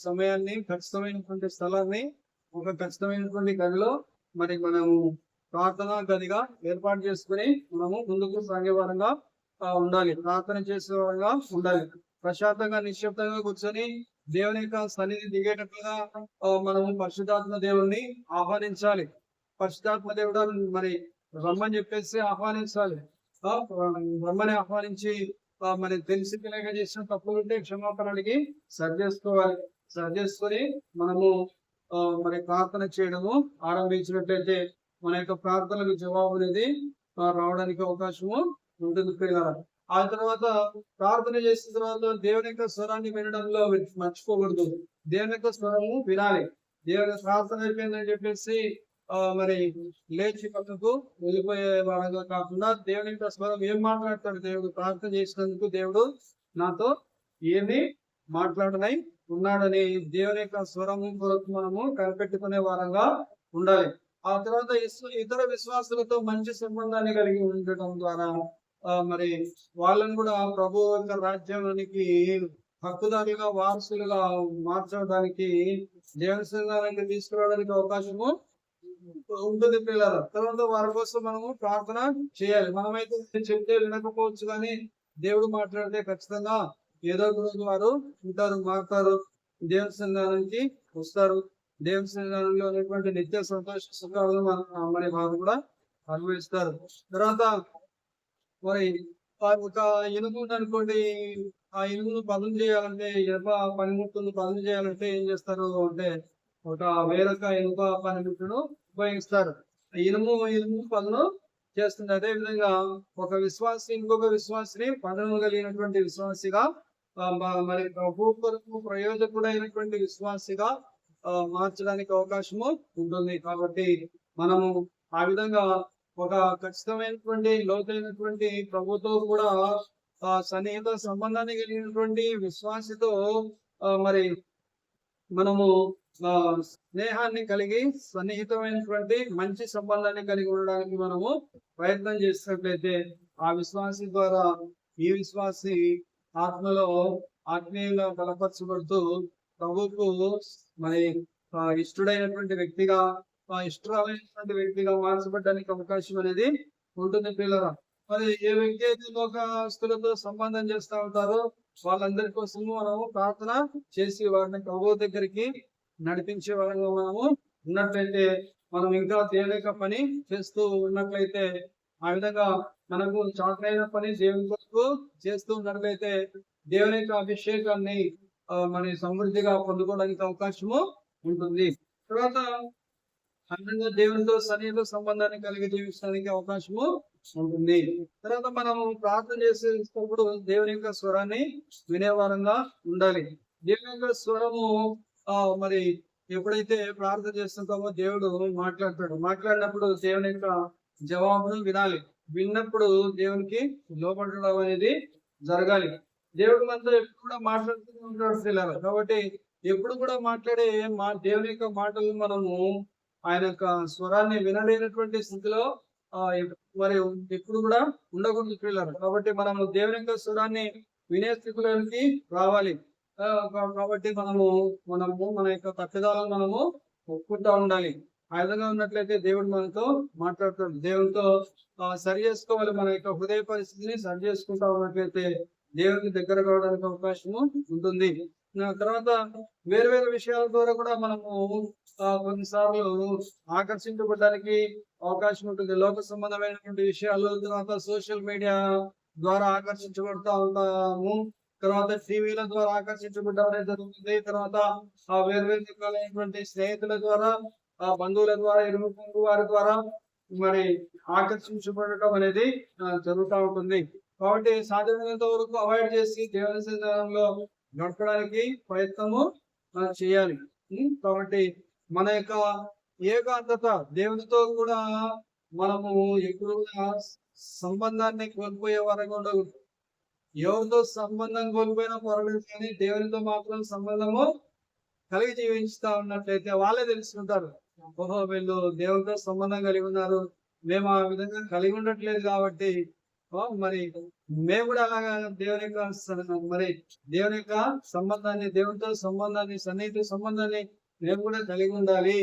సమయాన్ని, ఖచ్చితమైనటువంటి స్థలాన్ని, ఒక ఖచ్చితమైనటువంటి గదిలో మనము ప్రార్థనా గదిగా ఏర్పాటు చేసుకుని మనము ముందుకు సాగే వారంగా ఉండాలి. ప్రార్థన చేసే వారంగా ఉండాలి. ప్రశాంతంగా, నిశ్శబ్దంగా కూర్చొని దేవుని యొక్క సన్నిధి దిగేటట్లుగా మనము పరిశుద్ధాత్మ దేవుణ్ణి ఆహ్వానించాలి. పరిశుద్ధాత్మ దేవుడు రమ్మని చెప్పేసి ఆహ్వానించాలి. రమ్మని ఆహ్వానించి మరి తెలిసి తెలియక చేసిన తప్పులు ఉంటే క్షమాపణ అడిగి సరి చేసుకోవాలి. సరి చేసుకొని మనము మరి ప్రార్థన చేయడము ఆరంభించినట్లయితే మన యొక్క ప్రార్థనలకు జవాబు అనేది రావడానికి అవకాశము ఉంటుంది ప్రియులారా. ఆ తర్వాత ప్రార్థన చేసిన తర్వాత దేవుని యొక్క స్వరాన్ని వినడంలో మర్చిపోకూడదు. దేవుని యొక్క స్వరము వినాలి. దేవుని ప్రార్థన అయిపోయిందని చెప్పేసి మరి లేచి పక్కకు వెళ్ళిపోయే వారంగా కాకుండా దేవుని యొక్క స్వరం ఏం మాట్లాడతాడు, దేవుడు ప్రార్థన చేసినందుకు దేవుడు నాతో ఏమి మాట్లాడనై ఉన్నాడని దేవుని యొక్క స్వరము కొరకు మనము కనిపెట్టుకునే వారంగా ఉండాలి. ఆ తర్వాత ఇతర విశ్వాసులతో మంచి సంబంధాన్ని కలిగి ఉండటం ద్వారా మరి వాళ్ళని కూడా ప్రభు యొక్క రాజ్యానికి హక్కుదారులుగా వారసులుగా మార్చడానికి దేవుని సంఘానికి తీసుకురావడానికి అవకాశము ఉంటుంది పిల్లలు. తర్వాత వారి కోసం మనము ప్రార్థన చేయాలి. మనమైతే చెప్తే వినకపోవచ్చు, కానీ దేవుడు మాట్లాడితే ఖచ్చితంగా ఏదో ఒక రోజు వారు ఉంటారు, మారుతారు, దేవుని సంఘానికి వస్తారు. దేవుని సంఘంలో ఉన్నటువంటి నిత్య సంతోష సుఖాలను మరి వారు కూడా అనుభవిస్తారు. తర్వాత మరి ఒక ఇనుము అనుకోండి, ఆ ఇనుమును పదును చేయాలంటే, ఇనుప పనిముట్టును పదును చేయాలంటే ఏం చేస్తారు అంటే ఒక వేరొక ఇనుప పనిముట్టును ఉపయోగిస్తారు. ఇనుము పదును చేస్తుంది. అదే విధంగా ఒక విశ్వాసి ఇంకొక విశ్వాసిని పదము కలిగినటువంటి విశ్వాసిగా మరి ప్రభు కొరకు ప్రయోజకుడైనటువంటి విశ్వాసిగా మార్చడానికి అవకాశము ఉంటుంది. కాబట్టి మనము ఆ విధంగా ఒక ఖచ్చితమైనటువంటి లోతైనటువంటి ప్రభుతో కూడా సన్నిహిత సంబంధాన్ని కలిగినటువంటి విశ్వాసితో మరి మనము స్నేహాన్ని కలిగి సన్నిహితమైనటువంటి మంచి సంబంధాన్ని కలిగి ఉండడానికి మనము ప్రయత్నం చేసినట్లయితే ఆ విశ్వాసి ద్వారా ఈ విశ్వాసి ఆత్మలో ఆత్మీయంగా బలపరచబడుతూ ప్రభుకు మరి ఇష్టడైనటువంటి వ్యక్తిగా ఇష్టమైనటువంటి వ్యక్తిగా మార్చబడడానికి అవకాశం అనేది ఉంటుంది పిల్లరా. మరి ఏ వ్యక్తి అయితే లోకస్తులతో సంబంధం చేస్తూ ఉంటారో వాళ్ళందరి కోసము మనము ప్రార్థన చేసి వారిని ప్రభు దగ్గరికి నడిపించే వారంగా మనము ఉన్నట్లయితే, మనం ఇంకా తేలిక పని చేస్తూ ఉన్నట్లయితే, ఆ విధంగా మనకు చాకరైన పని దేవుని కొరకు చేస్తూ ఉన్నట్లయితే దేవుని యొక్క అభిషేకాన్ని మన సమృద్ధిగా పొందుకోవడానికి అవకాశము ఉంటుంది. తర్వాత అందంగా దేవునితో సన్నిహిత సంబంధాన్ని కలిగి జీవించడానికి అవకాశము ఉంటుంది. తర్వాత మనం ప్రార్థన చేసేటప్పుడు దేవుని యొక్క స్వరాన్ని వినేవారంగా ఉండాలి. దేవుని యొక్క స్వరము మరి ఎప్పుడైతే ప్రార్థన చేస్తుంటామో దేవుడు మాట్లాడినప్పుడు దేవుని యొక్క జవాబును వినాలి. విన్నప్పుడు దేవునికి లోపడడం అనేది జరగాలి. దేవుడు మనతో ఎప్పుడు కూడా మాట్లాడుతూనే ఉంటాడు పిల్లలు. కాబట్టి ఎప్పుడు కూడా మాట్లాడే దేవుని యొక్క మాటలు మనము ఆయన యొక్క స్వరాన్ని వినలేనటువంటి స్థితిలో మరి ఎప్పుడు కూడా ఉండకూడదు పిల్లలు. కాబట్టి మనము దేవుని యొక్క స్వరాన్ని వినే స్థితిలోనికి రావాలి. కాబట్టి మనము మన యొక్క తప్పిదాలను మనము ఒప్పుకుంటా ఉండాలి. ఆ విధంగా ఉన్నట్లయితే దేవుడు మనతో మాట్లాడుతాడు. దేవునితో సరి చేసుకోవాలి. మన యొక్క హృదయ పరిస్థితిని సరి చేసుకుంటా ఉన్నట్లయితే దేవునికి దగ్గర కావడానికి అవకాశము ఉంటుంది. తర్వాత వేరు వేరు విషయాల ద్వారా కూడా మనము కొన్నిసార్లు ఆకర్షించబడడానికి అవకాశం ఉంటుంది. లోక సంబంధమైనటువంటి విషయాలు, తర్వాత సోషల్ మీడియా ద్వారా ఆకర్షించబడుతూ ఉంటాము. తర్వాత టీవీల ద్వారా ఆకర్షించబడడం అనేది జరుగుతుంది. తర్వాత వేరు వేరు రకాలైనటువంటి స్నేహితుల ద్వారా, బంధువుల ద్వారా, ఇరుగు పొరుగు వారి ద్వారా మరి ఆకర్షించబడటం అనేది జరుగుతూ ఉంటుంది. కాబట్టి సాధ్యమైనంత వరకు అవాయిడ్ చేసి దేవుని సన్నిధానంలో గడపడానికి ప్రయత్నము చేయాలి. కాబట్టి మన యొక్క ఏకాంతత దేవునితో కూడా మనము ఎప్పుడు సంబంధాన్ని కోల్పోయే వారంగా ఉండకూడదు. ఎవరితో సంబంధం కోల్పోయినా పర్వాలేదు, కానీ దేవునితో మాత్రం సంబంధము కలిగి జీవించుతా ఉన్నట్లయితే వాళ్ళే తెలుసుకుంటారు, ఓహో వీళ్ళు దేవునితో సంబంధం కలిగి ఉన్నారు, మేము ఆ విధంగా కలిగి ఉండట్లేదు, కాబట్టి మరి మేము కూడా అలాగా దేవుని యొక్క సంబంధాన్ని, దేవునితో సంబంధాన్ని, సన్నిహిత సంబంధాన్ని మేము కూడా కలిగి ఉండాలి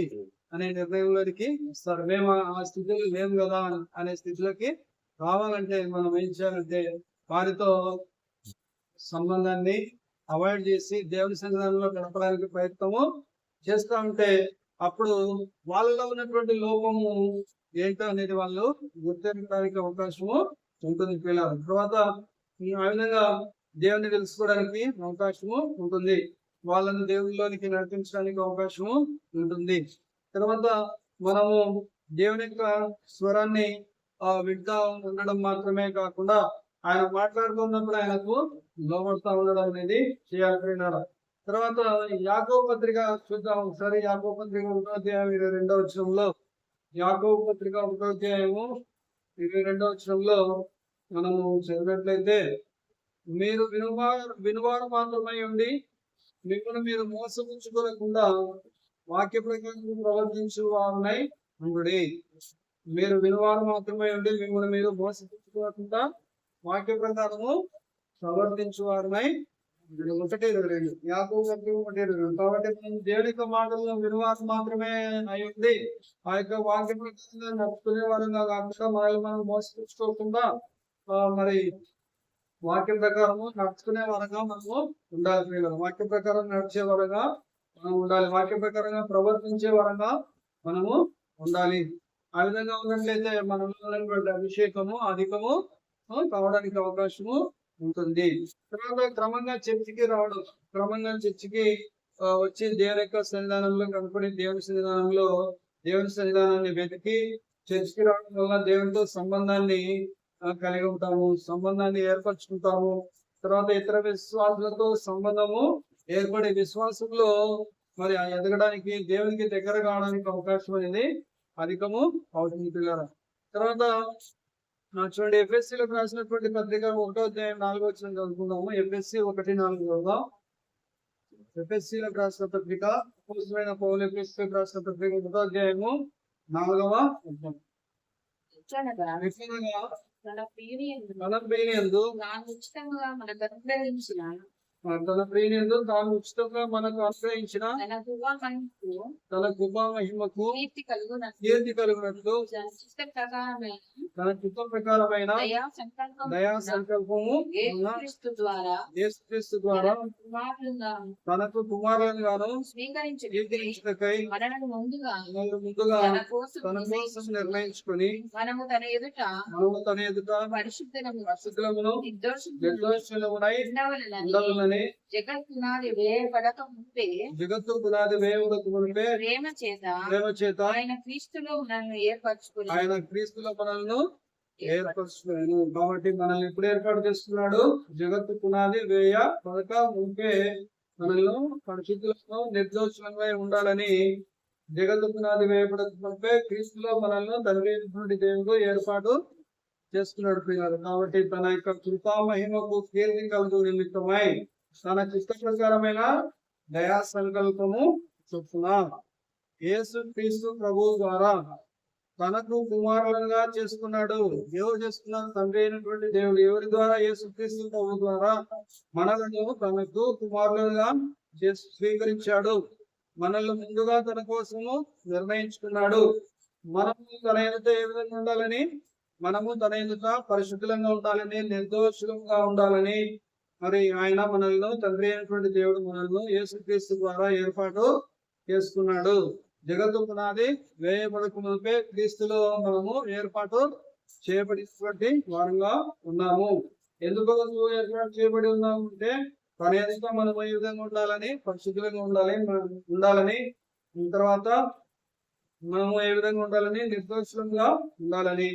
అనే నిర్ణయంలోకి వస్తారు. మేము ఆ స్థితిలో లేము కదా అనే స్థితిలోకి రావాలంటే మనం ఏం చేయాలంటే వారితో సంబంధాన్ని అవాయిడ్ చేసి దేవుని సన్నిధానంలో గడపడానికి ప్రయత్నము చేస్తూ ఉంటే అప్పుడు వాళ్ళలో ఉన్నటువంటి లోపము ఏంటో అనేది వాళ్ళు గుర్తించడానికి అవకాశము ఉంటుంది పిల్లలు. తర్వాత ఆ విధంగా దేవుని తెలుసుకోవడానికి అవకాశము ఉంటుంది. వాళ్ళని దేవునిలోనికి నడిపించడానికి అవకాశము ఉంటుంది. తర్వాత మనము దేవుని యొక్క స్వరాన్ని వింటా ఉండడం మాత్రమే కాకుండా ఆయన మాట్లాడుతున్నప్పుడు ఆయనకు లోబడుతూ ఉండడం అనేది చేయాలి. తర్వాత యాకోబు పత్రిక చూద్దాం ఒకసారి. యాకోబు పత్రిక 1వ అధ్యాయం 22వ వచనంలో, యాకోబు పత్రిక 1వ అధ్యాయము 22వ వచనంలో మనము చదివినట్లయితే, మీరు వినువారు మాత్రమై ఉండి మిమ్మల్ని మీరు మోసపుచ్చుకోకుండా వాక్య ప్రకారం ప్రవర్తించు వారునై ఉండుడి. మీరు వినువారు మాత్రమే ఉండి మిమ్మల్ని మీరు మోసపుచ్చుకోకుండా వాక్య ప్రకారము ప్రవర్తించు వారునై 1:22. యాకోబు 1:22. కాబట్టి మనం దేవుని యొక్క మాటలను వినువారు మాత్రమే అయి ఉండి ఆ యొక్క వాక్య ప్రకారంగా నడుచుకునే వారంగా కాకుండా మనల్ని మనం మోసపుచ్చుకోకుండా మరి వాక్య ప్రకారము నడుచుకునే వారంగా మనము ఉండాలి. వాక్య ప్రకారం నడిచే వారంగా మనం ఉండాలి. వాక్య ప్రకారంగా ప్రవర్తించే వారంగా మనము ఉండాలి. ఆ విధంగా ఉన్నట్లయితే మనలో అభిషేకము అధికము కావడానికి అవకాశము ఉంటుంది. తర్వాత క్రమంగా చర్చికి రావడం, క్రమంగా చర్చికి వచ్చి దేవుని యొక్క సన్నిధానంలో కనుకొని దేవుని సన్నిధానాన్ని వెతికి చర్చికి రావడం వల్ల దేవునితో సంబంధాన్ని కలిగి ఉంటాము, సంబంధాన్ని ఏర్పరచుకుంటాము. తర్వాత ఇతర విశ్వాసులతో సంబంధము ఏర్పడే విశ్వాసంలో మరి ఎదగడానికి దేవునికి దగ్గర కావడానికి అవకాశం అనేది అధికము అవుతుంది పిల్లల. తర్వాత చూడండి, ఎఫ్ఎస్సీలకు రాసినటువంటి పత్రిక 1వ అధ్యాయం 4వ వచనం చదువుకుందాము. ఎఫ్ఎస్సీ 1:4 చదువుదాం. ఎఫ్ఎస్సీలకు రాసిన పత్రిక, అపోస్తలుడైన పౌలు ఎఫెసీయులకు రాసిన పత్రిక 1వ అధ్యాయము 4వ వచనం. తన ప్రియునియందు తన ప్రియునియందు తాను ఉచితంగా మనకు అనుగ్రహించిన తాను ఉచితంగా మనకు అనుగ్రహించిన తన కృపా మహిమకు కీర్తి కలుగునట్లు తన చిత్త ప్రకారమైన దయా సంకల్పము యేసుక్రీస్తు ద్వారా తనకు కుమారులను గాను స్వీకరించుటకై మనల్ని ముందుగా తన కోసం నిర్ణయించుకొని మనము తన ఎదుట పరిశుద్ధులమును నిర్దోషులమునై ఉండవలెనని జగత్తు పునాది వేయబడక మునిపే ప్రేమ చేత ఆయన క్రీస్తులో మనల్ని ఏర్పరచుకున్నాను. కాబట్టి మనల్ని ఎప్పుడు ఏర్పాటు చేస్తున్నాడు? జగత్తు పునాది వేయబడక మునిపే మనల్ని పరిశుద్ధులను నిర్దోషులంగా ఉండాలని, జగత్తు పునాది వేయబడక మునిపే క్రీస్తులో మనల్ని తండ్రి దేవుడు ఏర్పాటు చేసుకున్నాడు పిల్లలు. కాబట్టి తన యొక్క కృపా మహిమకు కీర్తి కలుగు నిమిత్తమై తన చిత్త ప్రకారమైన దయా సంకల్పము చొప్పున యేసు క్రీస్తు ప్రభువు ద్వారా తనకు కుమారులుగా చేసుకున్నాడు. ఎవరు చేసుకున్నారు? తండ్రి అయినటువంటి దేవుడు. ఎవరి ద్వారా? యేసు క్రీస్తు ప్రభు ద్వారా మనలను తనకు కుమారులుగా స్వీకరించాడు. మనల్ని ముందుగా తన కోసము నిర్ణయించుకున్నాడు. మనము తన ఎదుట ఏ విధంగా ఉండాలని? మనము తన ఎదుట పరిశుద్ధంగా ఉండాలని, నిర్దోషులంగా ఉండాలని మరి ఆయన మనల్ని తండ్రి అయినటువంటి దేవుడు మనల్ని యేసుక్రీస్తు ద్వారా ఏర్పాటు చేసుకున్నాడు. జగత్తు పునాది వేయబడక మునిపే క్రీస్తులో మనము ఏర్పాటు చేయబడినటువంటి వారంగా ఉన్నాము. ఎందుకు ఏర్పాటు చేయబడి ఉన్నాము అంటే తన ఎదుట మనం ఏ విధంగా ఉండాలని, పరిశుద్ధంగా ఉండాలని, తర్వాత మనము ఏ విధంగా ఉండాలని, నిర్దోషంగా ఉండాలని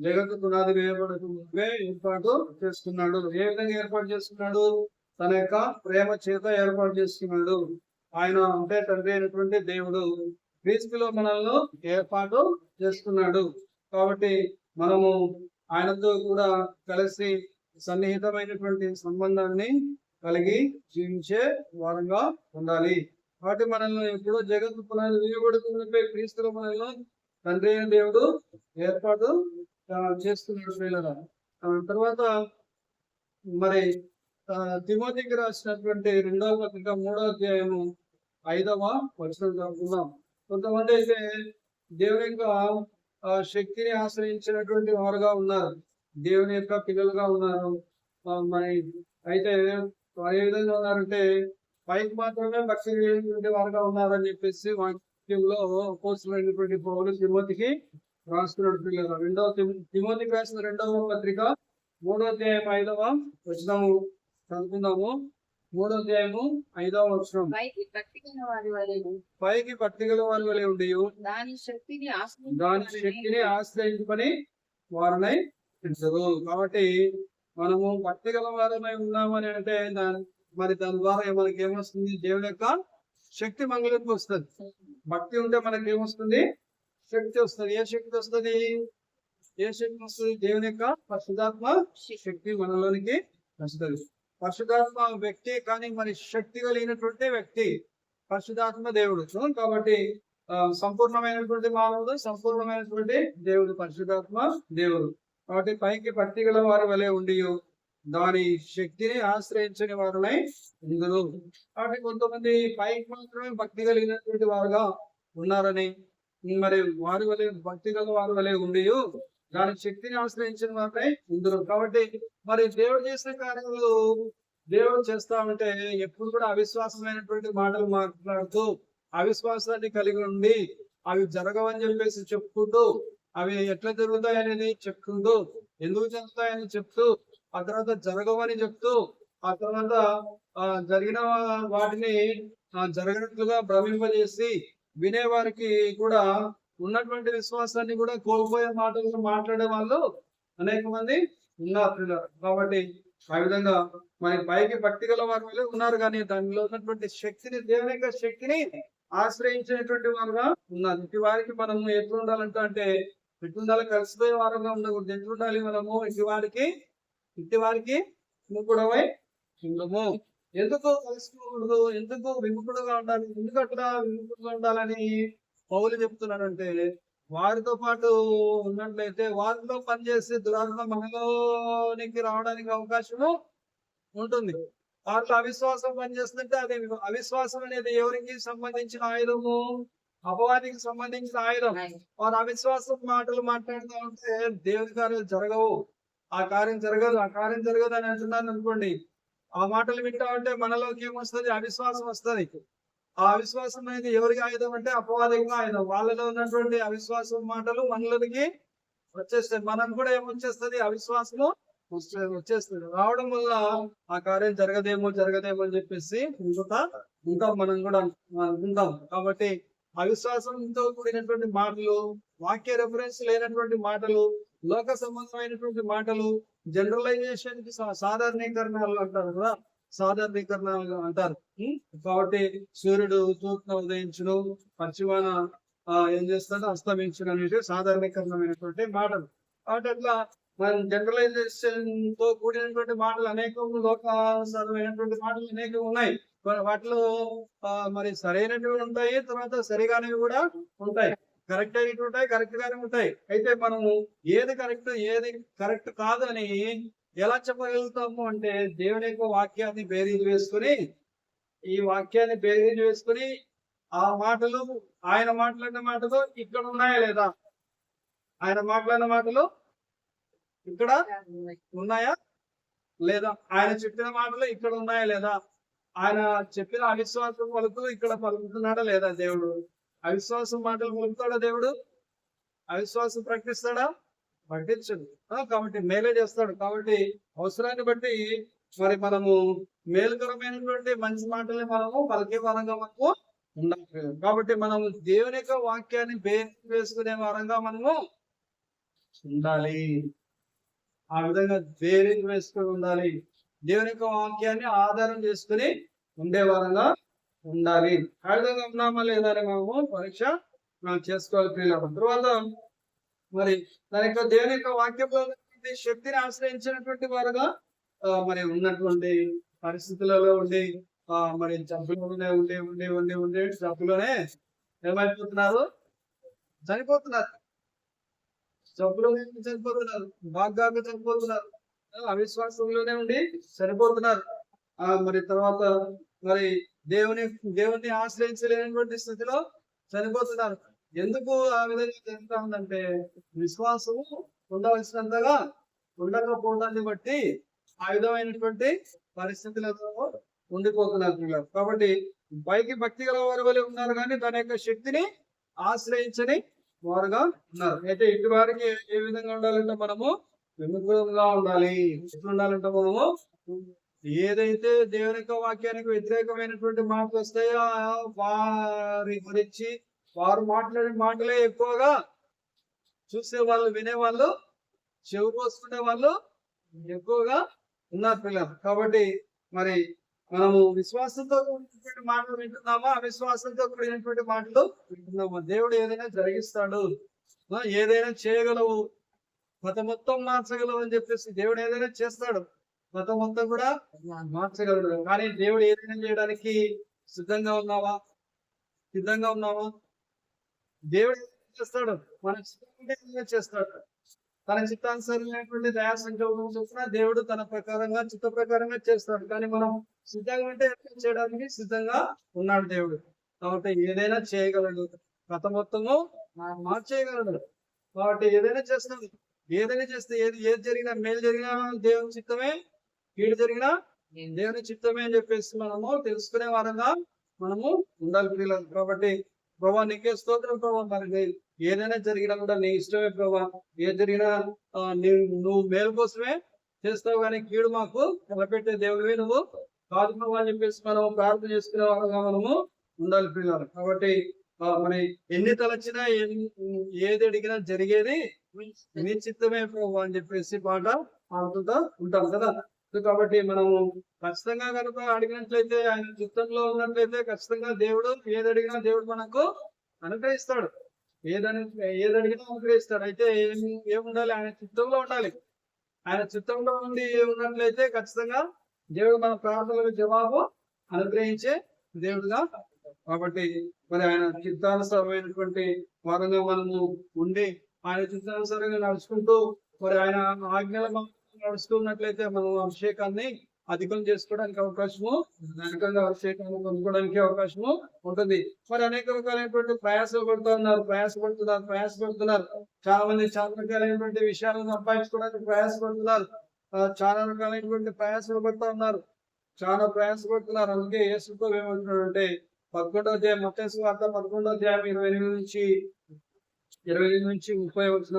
జగత్తు పునాది వేయబడక మునిపే ఏర్పాటు చేసుకున్నాడు. ఏ విధంగా ఏర్పాటు చేసుకున్నాడు? తన యొక్క ప్రేమ చేత ఏర్పాటు చేసుకున్నాడు. ఆయన అంటే తండ్రి అయినటువంటి దేవుడు క్రీస్తులో మనల్ని ఏర్పాటు చేసుకున్నాడు. కాబట్టి మనము ఆయనతో కూడా కలిసి సన్నిహితమైనటువంటి సంబంధాన్ని కలిగి జీవించే వారంగా ఉండాలి. కాబట్టి మనల్ని ఎప్పుడో జగత్తు పునాది వేయబడక మునిపే క్రీస్తులో మనల్ని తండ్రి అయిన దేవుడు ఏర్పాటు చేస్తున్నాడు. తర్వాత మరి తిమోతికి రాసినటువంటి 2వ పత్రిక 3వ అధ్యాయము 5వ వచనం చదువుకుందాం. కొంతమంది అయితే దేవుని యొక్క శక్తిని ఆశ్రయించినటువంటి వారుగా ఉన్నారు, దేవుని యొక్క పిల్లలుగా ఉన్నారు. మరి అయితే ఏ విధంగా ఉన్నారంటే పైకి మాత్రమే భక్తి కలిగినటువంటి వారుగా ఉన్నారని చెప్పేసి వాక్యంలో అపోస్తలుడైనటువంటి పౌలు తిమోతికి రాస్తున్నాడు పిల్లలు. తిమోతికి రాసిన 2వ పత్రిక 3వ అధ్యాయం 5వ వచనము చదువుకుందాము. 3వ అధ్యాయము 5వ వచనం. పైకి పట్టిగల వారి వలెను పైకి పట్టిగల వారి వలె ఉండి దాని శక్తిని శక్తిని ఆశ్రయించుకొని వారినై ఉంచరు. కాబట్టి మనము పట్టిగల వారమై ఉన్నామని అంటే మరి దాని ద్వారా మనకి ఏమొస్తుంది? దేవుని యొక్క శక్తి మనలోకి వస్తుంది. భక్తి ఉంటే మనకి ఏమొస్తుంది? శక్తి వస్తుంది. ఏ శక్తి వస్తుంది? దేవుని యొక్క పరిశుద్ధాత్మ శక్తి మనలోనికి వస్తుంది. పరిశుద్ధాత్మ వ్యక్తి, కానీ మరి శక్తి కలిగినటువంటి వ్యక్తి పరిశుద్ధాత్మ దేవుడు. కాబట్టి సంపూర్ణమైనటువంటి మానవుడు, సంపూర్ణమైనటువంటి దేవుడు పరిశుద్ధాత్మ దేవుడు. కాబట్టి పైకి పట్టిగల వారి వలె ఉండి దాని శక్తిని ఆశ్రయించని వారునై ఉందురు. కాబట్టి కొంతమంది పైకి మాత్రమే భక్తి కలిగినటువంటి వారుగా ఉన్నారని, మరి వారి వలె భక్తి గల వారి వలె ఉండి దాని శక్తిని ఆశ్రయించిన వారినై ఉందురు. కాబట్టి మరి దేవుడు చేసిన కార్యాలు దేవుడు చేస్తా ఉంటే ఎప్పుడు కూడా అవిశ్వాసమైనటువంటి మాటలు మాట్లాడుతూ, అవిశ్వాసాన్ని కలిగి ఉండి అవి జరగవని చెప్పేసి చెప్పుకుంటూ, అవి ఎట్లా జరుగుతాయి అనేది చెప్పుకుంటూ, ఎందుకు జరుగుతాయని చెప్తూ, ఆ తర్వాత జరగవని చెప్తూ, ఆ తర్వాత జరిగిన వాటిని జరగనట్లుగా భ్రమింపజేసి వినేవారికి కూడా ఉన్నటువంటి విశ్వాసాన్ని కూడా కోల్పోయే మాటలను మాట్లాడే వాళ్ళు అనేక మంది ఉన్నారు. కాబట్టి ఆ విధంగా మరి పైకి పట్టిగల వారి వల్ల ఉన్నారు, కానీ దానిలో ఉన్నటువంటి శక్తిని, దేవుని యొక్క శక్తిని ఆశ్రయించినటువంటి వారుగా ఉన్నారు. ఇటు వారికి మనము ఎట్లా ఉండాలంటే ఎట్లుండాలి? కలిసిపోయే వారంగా ఉండకూడదు. ఎట్లుండాలి మనము? ఇటు వారికి విముఖుడమై ఉండము. ఎందుకు కలుసుకోకూడదు? ఎందుకు విముఖుడుగా ఉండాలి? ఎందుకు అట్లా విముఖుడుగా ఉండాలని పౌలు చెప్తున్నాడంటే, వారితో పాటు ఉన్నట్లయితే వారిలో పనిచేసే దురాత్మ మనలోనికి రావడానికి అవకాశము ఉంటుంది. వారిలో అవిశ్వాసం పనిచేస్తుంటే అది అవిశ్వాసం అనేది ఎవరికి సంబంధించిన ఆయుధము? అపవాదికి సంబంధించిన ఆయుధం. వారు అవిశ్వాసం మాటలు మాట్లాడుతూ ఉంటే దేవుని కార్యాలు జరగవు, ఆ కార్యం జరగదు అని అంటున్నాను అనుకోండి. ఆ మాటలు వింటా ఉంటే మనలోకి ఏమొస్తుంది? అవిశ్వాసం వస్తుంది. ఆ అవిశ్వాసం అనేది ఎవరికి ఆయుధం అంటే అపవాదిగా ఆయుధం. వాళ్ళలో ఉన్నటువంటి అవిశ్వాసం మాటలు మనలోనికి వచ్చేస్తాయి. మనం కూడా ఏమొచ్చేస్తుంది? అవిశ్వాసము వచ్చేస్తుంది. రావడం వల్ల ఆ కార్యం జరగదేమో అని చెప్పేసి ఇంకా మనం కూడా ఉంటాం. కాబట్టి అవిశ్వాసంతో కూడినటువంటి మాటలు, వాక్య రెఫరెన్స్ లేనటువంటి మాటలు, లోక సంబంధమైనటువంటి మాటలు, జనరలైజేషన్ కి సాధారణీకరణలు అంటారు కదా, సాధారణీకరణలు అంటారు. కాబట్టి సూర్యుడు తూర్పున ఉదయించును, పశ్చిమాన ఏం చేస్తాడు? అస్తమించును అనేది సాధారణీకరణమైనటువంటి మాటలు. కాబట్టి అట్లా మన జనరలైజేషన్ తో కూడినటువంటి మాటలు అనేకం, లోకానుసారమైనటువంటి మాటలు అనేకం ఉన్నాయి. వాటిలో మరి సరైనవి ఉంటాయి, తర్వాత సరిగానేవి కూడా ఉంటాయి. కరెక్ట్ అయినవి ఉంటాయి, కరెక్ట్ గానే ఉంటాయి. అయితే మనము ఏది కరెక్ట్ కాదు అని ఎలా చెప్పగలుగుతాము అంటే, దేవుని యొక్క వాక్యాన్ని బేరీజు వేసుకుని, ఈ వాక్యాన్ని బేరీజు వేసుకుని ఆ మాటలు, ఆయన మాట్లాడిన మాటలు ఇక్కడ ఉన్నాయా లేదా, ఆయన మాట్లాడిన మాటలు ఇక్కడ ఉన్నాయా లేదా, ఆయన చెప్పిన మాటలు ఇక్కడ ఉన్నాయా లేదా, ఆయన చెప్పిన అవిశ్వాసం పలుకులు ఇక్కడ పలుకుతున్నాడా లేదా దేవుడు? అవిశ్వాసం మాటలు పలుకుతాడా దేవుడు? అవిశ్వాసం ప్రకటిస్తాడా? ప్రకటించడు. కాబట్టి మేలే చేస్తాడు. కాబట్టి అవసరాన్ని బట్టి మరి మనము మేలుకరమైనటువంటి మంచి మాటల్ని మనము పలికే వారంగా మనము ఉండాలి. కాబట్టి మనము దేవుని యొక్క వాక్యాన్ని వేసుకునే వారంగా మనము ఉండాలి. ఆ విధంగా బేరీజు వేసుకుని ఉండాలి. దేవుని యొక్క వాక్యాన్ని ఆధారం చేసుకుని ఉండే వారంగా ఉండాలి. ఆ విధంగా ఉన్నామా లేదా అని మనము పరీక్ష చేసుకోవాలి. తర్వాత మరి దాని యొక్క దేవుని యొక్క వాక్యంలో శక్తిని ఆశ్రయించినటువంటి వారుగా మరి ఉన్నటువంటి పరిస్థితులలో ఉండి మరి జబ్బులోనే ఉండే జబ్బులోనే ఏమైపోతున్నారు? చనిపోతున్నారు. జబ్బులోనే చనిపోతున్నారు, బాగా చనిపోతున్నారు, అవిశ్వాసంలోనే ఉండి చనిపోతున్నారు. మరి తర్వాత మరి దేవుని ఆశ్రయించలేనటువంటి స్థితిలో చనిపోతున్నారు. ఎందుకు ఆ విధంగా జరుగుతా ఉందంటే, విశ్వాసము ఉండవలసినంతగా ఉండకపోవడాన్ని బట్టి ఆ విధమైనటువంటి పరిస్థితులతో ఉండిపోతున్నారు. కాబట్టి పైకి భక్తి గల వారి వలె ఉన్నారు, కానీ దాని యొక్క శక్తిని ఆశ్రయించని వారుగా ఉన్నారు. అయితే ఇటు వారికి ఏ విధంగా ఉండాలంటే, మనము విముఖంగా ఉండాలి. ఎట్లా ఉండాలంటే మనము ఏదైతే దేవుని యొక్క వాక్యానికి వ్యతిరేకమైనటువంటి మాటలు వస్తాయో వారి గురించి వారు మాట్లాడే మాటలే ఎక్కువగా చూసే వాళ్ళు, వినేవాళ్ళు, చెవి పోసుకునే వాళ్ళు ఎక్కువగా ఉన్నారు పిల్లలు. కాబట్టి మరి మనము విశ్వాసంతో కూడినటువంటి మాటలు వింటున్నామా, అవిశ్వాసంతో కూడినటువంటి మాటలు వింటున్నామా? దేవుడు ఏదైనా జరిగిస్తాడు, ఏదైనా చేయగలవు, మత మొత్తం మార్చగలవు అని చెప్పేసి దేవుడు ఏదైనా చేస్తాడు. మతం మొత్తం కూడా మార్చగలడు. కానీ దేవుడు ఏదైనా చేయడానికి సిద్ధంగా ఉన్నావా? సిద్ధంగా ఉన్నావా? దేవుడు చేస్తాడు, మన చిత్తం చేస్తాడు. తన చిత్తానుసారమైనటువంటి దయా సంకల్పం చొప్పున దేవుడు తన ప్రకారంగా చిత్త ప్రకారంగా చేస్తాడు. కానీ మనం సిద్ధంగా అంటే చేయడానికి సిద్ధంగా ఉన్నాడు దేవుడు. కాబట్టి ఏదైనా చేయగలడు, కథ మొత్తము మార్చేయగలడు. కాబట్టి ఏదైనా చేస్తాడు. ఏదైనా చేస్తే ఏది జరిగినా, మేలు జరిగినా దేవుని చిత్తమే, కీడు జరిగినా దేవుని చిత్తమే అని చెప్పేసి మనము తెలుసుకునే వారంగా మనము ఉండాలి పిల్లలు. కాబట్టి ప్రభా నీకే స్తోత్రం ప్రభా. మరి ఏదైనా జరిగినా కూడా నీ ఇష్టమే ప్రభా. ఏది జరిగినా నువ్వు మేలు కోసమే చేస్తావు, కానీ కీడు మాకు నిలబెట్టే దేవుడివి నువ్వు కాదు ప్రభా అని చెప్పేసి మనం ప్రార్థన చేసుకునే వారంగా మనము ఉండాలి పిల్లలు. కాబట్టి మరి ఎన్ని తలచినా ఏది అడిగినా జరిగేది నీ చిత్తమే ప్రభు అని చెప్పేసి పాట పాడుతుంటా ఉంటాం కదా. కాబట్టి మనము ఖచ్చితంగా కనుక అడిగినట్లయితే, ఆయన చిత్తంలో ఉన్నట్లయితే ఖచ్చితంగా దేవుడు ఏది అడిగినా దేవుడు మనకు అనుగ్రహిస్తాడు. ఏది అడిగినా అనుగ్రహిస్తాడు. అయితే ఏముండాలి? ఆయన చిత్తంలో ఉండాలి. ఆయన చిత్తంలో ఉండి ఉన్నట్లయితే ఖచ్చితంగా దేవుడు మన ప్రార్థనలకు జవాబు అనుగ్రహించే దేవుడుగా. కాబట్టి మరి ఆయన చిత్తానుసారమైనటువంటి వారంగా మనము ఉండి ఆయన చిత్తానుసారంగా నడుచుకుంటూ మరి ఆయన ఆజ్ఞల నడుస్తున్నట్లయితే మనం అభిషేకాన్ని అధికం చేసుకోవడానికి అవకాశము, అధికంగా అభిషేకాన్ని పొందుకోవడానికి అవకాశము ఉంటుంది. మరి అనేక రకాలైనటువంటి ప్రయాసాలు ప్రయాసపడుతున్నారు. చాలా మంది చాలా రకాలైనటువంటి విషయాలను సంపాదించుకోవడానికి ప్రయాసపడుతున్నారు. చాలా రకాలైనటువంటి ప్రయాసాలు పడుతూ ఉన్నారు. చాలా ప్రయాసపడుతున్నారు. అందుకే యేసుతో ఏమంటున్నాడంటే 11వ అధ్యాయం, మత్తయి సువార్త 11వ అధ్యాయం 28 నుంచి 30 వచ్చిన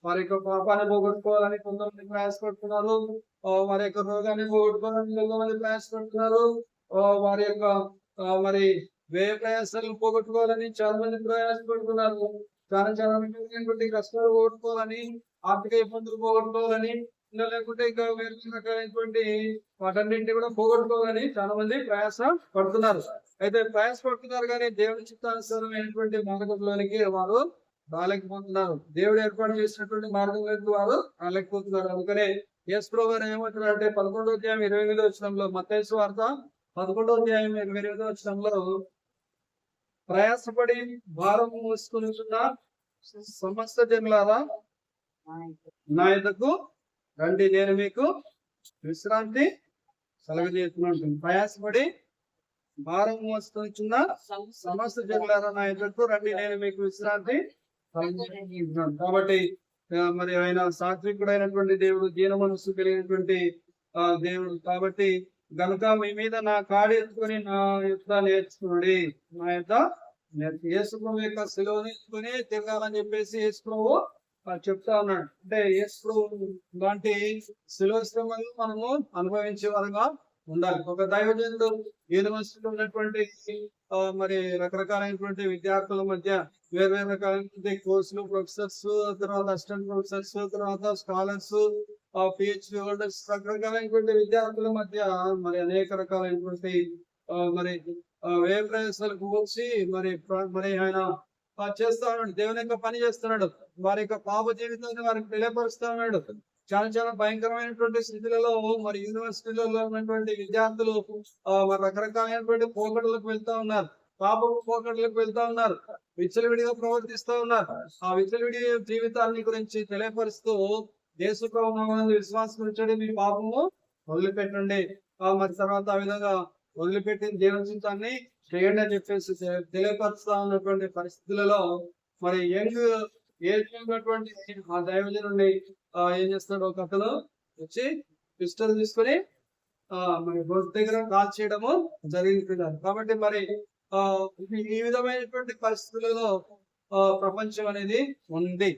వారి యొక్క పాపాన్ని పోగొట్టుకోవాలని కొంతమంది ప్రయాసపడుతున్నారు. వారి యొక్క రోగాన్ని పోగొట్టుకోవాలని కొంతమంది ప్రయాసపడుతున్నారు. వారి యొక్క మరి వ్యయ ప్రయాసాలను పోగొట్టుకోవాలని చాలా మంది ప్రయాసపడుతున్నారు. చాలా రకమైనటువంటి కష్టాలు పోగొట్టుకోవాలని, ఆర్థిక ఇబ్బందులు పోగొట్టుకోవాలని, లేకుంటే ఇంకా వేరే రకాలైనటువంటి వాటన్నింటినీ కూడా పోగొట్టుకోవాలని చాలా మంది ప్రయాస పడుతున్నారు. అయితే ప్రయాసపడుతున్నారు కానీ దేవుని చిత్తానుసారమైనటువంటి మార్గంలోనికి వారు రాలేకపోతున్నారు. దేవుడు ఏర్పాటు చేసినటువంటి మార్గంలోకి వారు రాలేకపోతున్నారు. అందుకనే యేసు ప్రభువు గారు ఏమంటున్నారంటే 11వ అధ్యాయం 28వ వచనంలో, మత్తయి సువార్త 11వ అధ్యాయం 28వ వచనంలో, ప్రయాసపడి భారం మోసుకొనుచున్న సమస్త జనులారా నా యొద్దకు రండి, నేను మీకు విశ్రాంతి కలుగజేస్తున్నాను. ప్రయాసపడి భారం మోసుకొనుచున్న సమస్త జనులారా నా యొద్దకు రండి, నేను మీకు విశ్రాంతి కలుగజేస్తున్నాను. కాబట్టి మరి ఆయన సాత్వికుడైనటువంటి దేవుడు, దీన మనస్సు కలిగినటువంటి దేవుడు. కాబట్టి గనుక మీ మీద నా కాడి ఎత్తుకొని నా యొక్క నేర్చుకోండి. నా యొక్క యేసు ప్రభు యొక్క శిలువను ఎత్తుకొని తిరగాలని చెప్పేసి యేసు ప్రభు చెప్తా ఉన్నాడు. అంటే యేసు ప్రభు లాంటి శిలువ శ్రమలు మనము అనుభవించే వారుగా ఉండాలి. ఒక దైవజనుడు యూనివర్సిటీలో ఉన్నటువంటి మరి రకరకాలైనటువంటి విద్యార్థుల మధ్య వేరే రకాలైనటువంటి కోర్సులు, ప్రొఫెసర్స్, తర్వాత అసిస్టెంట్ ప్రొఫెసర్స్, తర్వాత స్కాలర్స్, పిహెచ్డి హోల్డర్స్, రకరకాలైనటువంటి విద్యార్థుల మధ్య మరి అనేక రకాలైనటువంటి మరి వ్యయ ప్రయాసాలకు వచ్చి మరి ఆయన చేస్తున్నాడు. దేవుని యొక్క పని చేస్తున్నాడు. వారి యొక్క పాప జీవితాన్ని వారికి తెలియపరుస్తా ఉన్నాడు. చాలా భయంకరమైనటువంటి స్థితులలో మరి యూనివర్సిటీలలో ఉన్నటువంటి విద్యార్థులు మరి రకరకాలైనటువంటి పోకడలకు వెళ్తా ఉన్నారు. పాపపు పోకడలకు వెళ్తా ఉన్నారు. విచ్చలవిడిగా ప్రవర్తిస్తూ ఉన్నారు. ఆ విచ్చలవిడి జీవితాన్ని గురించి తెలియపరుస్తూ యేసు ప్రభువునందు విశ్వాసం ఉంచండి, మీ పాపము వదిలిపెట్టండి, మరి తర్వాత ఆ విధంగా వదిలిపెట్టిన దేవుని చిత్తాన్ని చేయండి అని చెప్పేసి తెలియపరుస్తా ఉన్నటువంటి పరిస్థితులలో మరి యంగ్ ఏజ్ ఉన్నటువంటి ఆ దైవజనుడిని ఏం చేస్తున్నాడు, ఒక అతను వచ్చి పిస్టల్ తీసుకొని మరి గొంతు దగ్గర కాల్ చేయడము జరిగింది. కాబట్టి మరి ఈ విధమైనటువంటి పరిస్థితులలో ప్రపంచం అనేది ఉంది.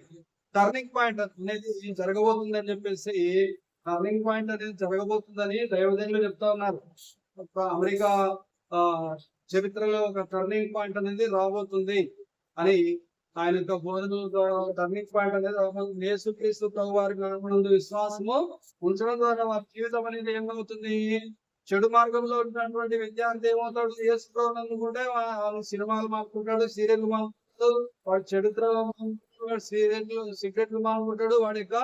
టర్నింగ్ పాయింట్ అనేది జరగబోతుంది అని చెప్పేసి, టర్నింగ్ పాయింట్ అనేది జరగబోతుందని దైవజనులు చెప్తా ఉన్నారు. అమెరికా చరిత్రలో ఒక టర్నింగ్ పాయింట్ అనేది రాబోతుంది అని ఆయన యొక్క బోధనల ద్వారా టర్నింగ్ పాయింట్ అనేది యేసుక్రీస్తు ప్రభు వారి విశ్వాసము ఉంచడం ద్వారా వారి జీవితం అనేది ఏమవుతుంది, చెడు మార్గంలో ఉన్నటువంటి విద్యార్థి ఏమవుతాడు, యేసు ప్రభు నమ్ముకుంటే వాడు సినిమాలు మానుకుంటాడు, సీరియల్ మానుకుంటాడు, వాడు సిగరెట్లు మానుకుంటాడు, వాడి యొక్క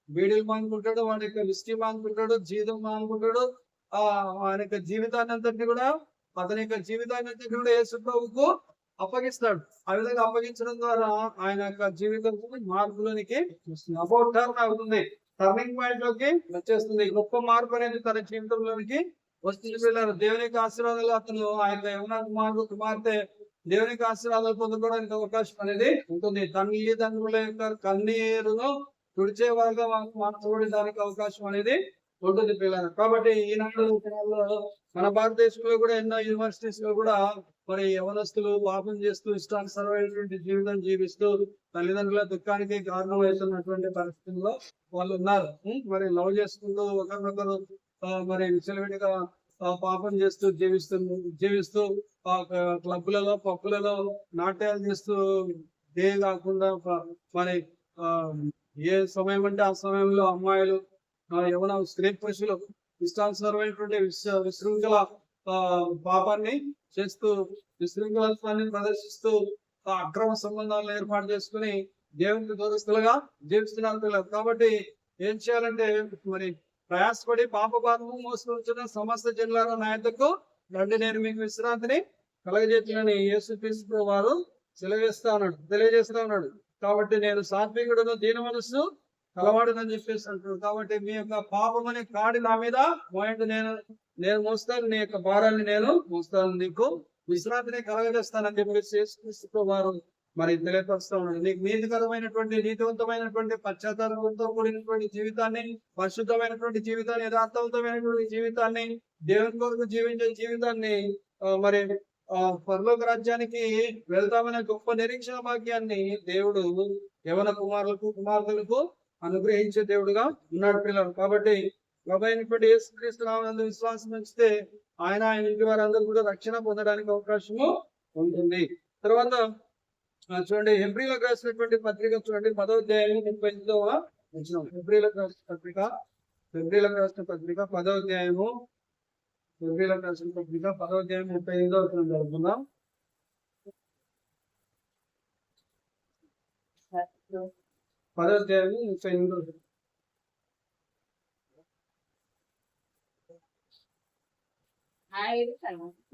బీడీలు మానుకుంటాడు, వాడి యొక్క విస్కీ మానుకుంటాడు, జీతం మానుకుంటాడు. ఆయన యొక్క జీవితాన్ని అంతటిని కూడా అతని యొక్క జీవితాన్ని అంతటిని కూడా యేసు ప్రభువుకు అప్పగిస్తాడు. ఆ విధంగా అప్పగించడం ద్వారా ఆయన యొక్క జీవితం మార్పులోనికి అబౌట్ టర్న్ అవుతుంది, టర్నింగ్ పాయింట్ లోకి వచ్చేస్తుంది. గొప్ప మార్పు అనేది తన జీవితంలోనికి వస్తుంది. దేవుని యొక్క ఆశీర్వాదాలు అతను ఆయన యవన కుమార్తె దేవుని యొక్క ఆశీర్వాదాలు పొందుకోవడానికి అవకాశం అనేది ఉంటుంది. తల్లిదండ్రుల యొక్క కన్నీరును తుడిచే వాళ్ళగా మార్చబడడానికి అవకాశం అనేది ఉంటుంది పిల్లలు. కాబట్టి ఈనాడు మన భారతదేశంలో కూడా ఎన్నో యూనివర్సిటీస్ లో కూడా మరి యవనస్తులు పాపం చేస్తూ ఇష్టానుసరమైనటువంటి జీవితం జీవిస్తూ తల్లిదండ్రుల దుఃఖానికి కారణమవుతున్నటువంటి పరిస్థితుల్లో వాళ్ళు ఉన్నారు. మరి లవ్ చేసుకుంటూ ఒకరినొకరు మరి విచ్చలవిడిగా పాపం చేస్తూ జీవిస్తూ క్లబ్లలో పప్పులలో నాట్యాలు చేస్తూ కాకుండా మరి ఏ సమయం అంటే ఆ సమయంలో అమ్మాయిలు యవన స్త్రీ పురుషులు ఇష్టానుసరమైనటువంటి విశృంఖల పాపాన్ని చేస్తూ విశృంఖలత్వాన్ని ప్రదర్శిస్తూ అక్రమ సంబంధాలను ఏర్పాటు చేసుకుని దేవునికి దూరస్తులుగా జీవిస్తున్నారు పిల్లలు. కాబట్టి ఏం చేయాలంటే మరి ప్రయాసపడి పాప భారము మోసుకొచ్చిన సమస్త జిల్లాల నాయకులకు రండి నేను మీకు విశ్రాంతిని కలగజేతులని యేసుక్రీస్తు వారు తెలియజేస్తా ఉన్నాడు. కాబట్టి నేను సాత్వికుడును దీన మనస్సు కలవాడునని చెప్పేసి అంటున్నాడు. కాబట్టి మీ యొక్క పాపం అనే కాడి నా మీద మోయండి, నేను మోస్తాను, నీ యొక్క భారాన్ని నేను మోస్తాను, నీకు విశ్రాంతిని కలగజేస్తానని చెప్పేసి యేసుక్రీస్తు వారు మరి తెలియపరుస్తా ఉన్నాడు. నీకు నీతివంతమైనటువంటి పశ్చాత్తాపంతో కూడినటువంటి జీవితాన్ని, పరిశుద్ధమైనటువంటి జీవితాన్ని, యథార్థవంతమైనటువంటి జీవితాన్ని, దేవుని కొరకు జీవించే జీవితాన్ని మరి పరలోక రాజ్యానికి వెళ్తామనే గొప్ప నిరీక్షణ భాగ్యాన్ని దేవుడు యవన కుమార్తెలకు అనుగ్రహించే దేవుడుగా ఉన్నాడు పిల్లలు. కాబట్టి ప్రభైనటువంటి యేసుక్రీస్తు నామమునందు విశ్వాసం ఉంచితే ఆయన ఇంటి వారందరూ కూడా రక్షణ పొందడానికి అవకాశము ఉంటుంది. తర్వాత చూడండి, హెబ్రీలకు రాసినటువంటి పత్రిక చూడండి 10వ అధ్యాయం 38వ వచనం. హెబ్రీలకు రాసిన పత్రిక 10వ అధ్యాయము 38వ వచనం జరుగుతున్నాం. 10వ అధ్యాయం 38వ వచనం.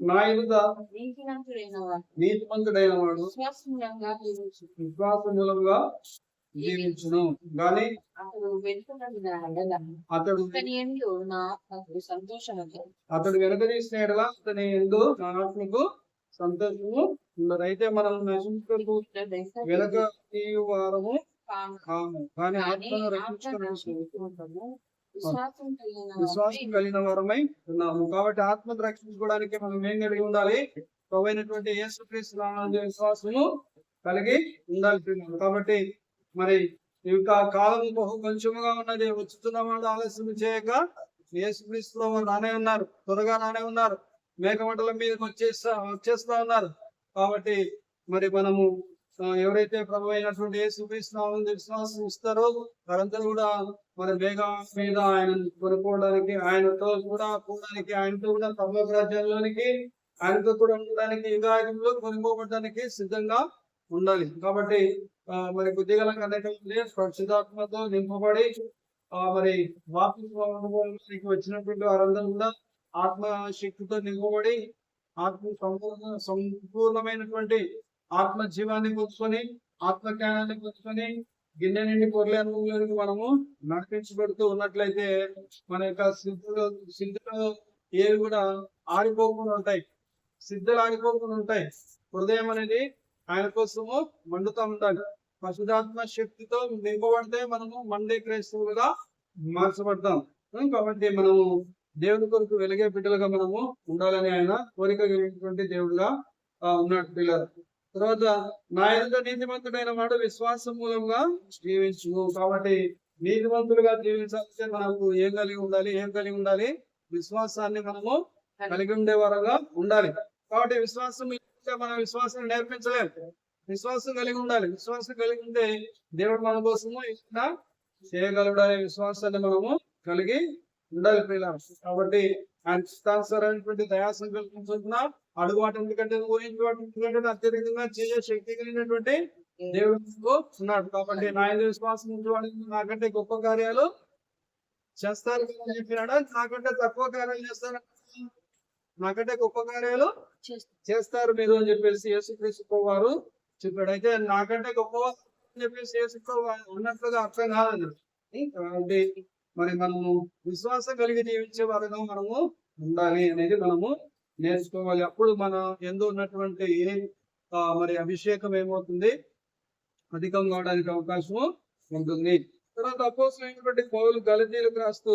నా ఎదుట నీతిమంతుడైన వాడు విశ్వాసమూలంగా జీవించును గాని అతడు వెనకదీసిన ఎడల అతని యందు నా ఆత్మకు సంతోషము ఉన్నది. అయితే మనం నశించుటకు వెనక వారము కాము, కానీ ఆత్మను రక్షించుకున్నాము, విశ్వాసం కలిగిన వారమై ఉన్నాము. కాబట్టి ఆత్మను రక్షించుకోవడానికి మనం ఏం కలిగి ఉండాలి? ప్రభువైనటువంటి యేసుక్రీస్తు నామమునందు విశ్వాసము కలిగి ఉండాలి. కాబట్టి మరి ఇంకా కాలం బహు కొంచెముగా ఉన్నది, వచ్చుతున్నవాడు ఆలస్యం చేయక యేసుక్రీస్తులో రానే ఉన్నారు, త్వరగా రానే ఉన్నారు, మేఘమండలం మీదకి వచ్చేస్తా ఉన్నారు. కాబట్టి మరి మనము ఎవరైతే ప్రభు అయినటువంటి యేసుక్రీస్తు నామమునందు విశ్వాసం ఇస్తారో వారందరూ కూడా మన మేఘం మీద ఆయన కొనుక్కోవడానికి, ఆయనతో కూడా కూడడానికి, ఆయనతో కూడా పరలోక రాజ్యంలోనికి ఆయనతో కూడా ఉండడానికి, యుగాయుగంలో కొనుక్కోబడడానికి సిద్ధంగా ఉండాలి. కాబట్టి మరి బుద్ధిగల కన్యకలు పరిశుద్ధాత్మతో నింపబడి మరి వాక్యానికి వచ్చినటువంటి వారందరూ కూడా ఆత్మ శక్తితో నింపబడి సంపూర్ణమైనటువంటి ఆత్మ జీవాన్ని పొందుకొని, ఆత్మ జ్ఞానాన్ని పొందుకొని గిన్నె నిండి పొరలే అనుభవంలోనికి మనము నడిపించబడుతూ ఉన్నట్లయితే మన యొక్క సిద్ధులు ఏవి కూడా ఆరిపోకుండా ఉంటాయి, సిద్ధులు ఆరిపోకుండా ఉంటాయి. హృదయం అనేది ఆయన కోసము మండుతూ ఉండాలి. పరిశుద్ధాత్మ శక్తితో నింపబడితే మనము మండే క్రైస్తవులుగా మార్చబడతాం. కాబట్టి మనము దేవుని కొరకు వెలిగే బిడ్డలుగా మనము ఉండాలని ఆయన కోరిక కలిగినటువంటి దేవుడుగా ఉన్నాడు పిల్లలు. తర్వాత నా ఎదుట నీతిమంతుడైన వాడు విశ్వాసం మూలంగా జీవించును. కాబట్టి నీతిమంతులుగా జీవించాలంటే మనకు ఏం కలిగి ఉండాలి విశ్వాసాన్ని మనము కలిగి ఉండే వారుగా ఉండాలి. కాబట్టి విశ్వాసం లేకపోతే మనం విశ్వాసం నేర్పించలేము. విశ్వాసం కలిగి ఉండాలి. విశ్వాసం కలిగి ఉంటే దేవుడు మన కోసము ఇంకా చేయగలడు అనే విశ్వాసాన్ని మనము కలిగి ఉండాలి ప్రియులారా. కాబట్టి ఆయన చిత్తానుసారమైనటువంటి దయా సంకల్పించుకున్న అడుగు వాటి ఎందుకంటే ఊహించే అత్యధికంగా చేసే శక్తి కలిగినటువంటి దేవుడు ఉన్నాడు. కాబట్టి నా యందు విశ్వాసం ఉంచేవాడు నాకంటే గొప్ప కార్యాలు చేస్తారు అని చెప్పినాడు. నాకంటే తక్కువ కార్యాలు చేస్తారు, నాకంటే గొప్ప కార్యాలు చేస్తారు మీరు అని చెప్పేసి యేసుక్రీస్తు వారు చెప్పాడు. అయితే నాకంటే గొప్ప అని చెప్పేసి యేసుక్రీస్తు ఉన్నట్లుగా అర్థం కాదు. కాబట్టి మరి మనము విశ్వాసం కలిగి జీవించే వారుగా మనము ఉండాలి అనేది మనము నేర్చుకోవాలి. అప్పుడు మన ఎందు ఉన్నటువంటి మరి అభిషేకం ఏమవుతుంది, అధికం కావడానికి అవకాశం ఉంటుంది. తర్వాత అపోస్తలుడైనటువంటి పౌలు గలతీయులకు రాస్తూ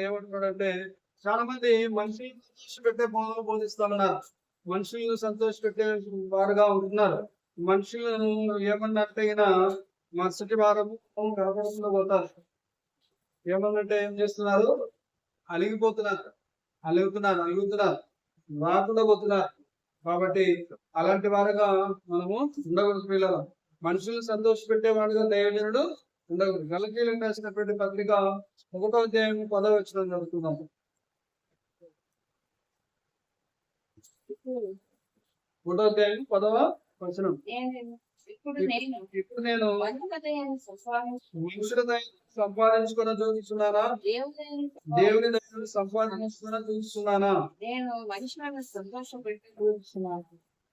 ఏమంటున్నాడంటే, చాలా మంది మనుషులను సంతోషపెట్టే బోధనలు బోధిస్తున్నారు, మనుషులను సంతోషపెట్టే వారుగా ఉంటున్నారు. మనుషులను ఏమన్నట్టు మరుసటి వారము కనపడకుండా పోతారు. ఏమన్నట్టే ఏం చేస్తున్నారు, అలుగుతున్నారు, రాకుండా పోతున్నారు. కాబట్టి అలాంటి వారుగా మనము ఉండకూడదు పిల్లలు. మనుషులను సంతోషపెట్టేవాడుగా దైవజనుడు ఉండకూడదు. గలతీయులకు రాసినటువంటి పత్రిక 1వ అధ్యాయం 10వ వచనం చదువుతున్నాం. 1వ అధ్యాయం 10వ వచనం. ఇప్పుడు నేను మనుషుల దయను సంపాదించుకుని చూపిస్తున్నానా, దేవుని దయను సంపాదించుకుని చూపిస్తున్నానా?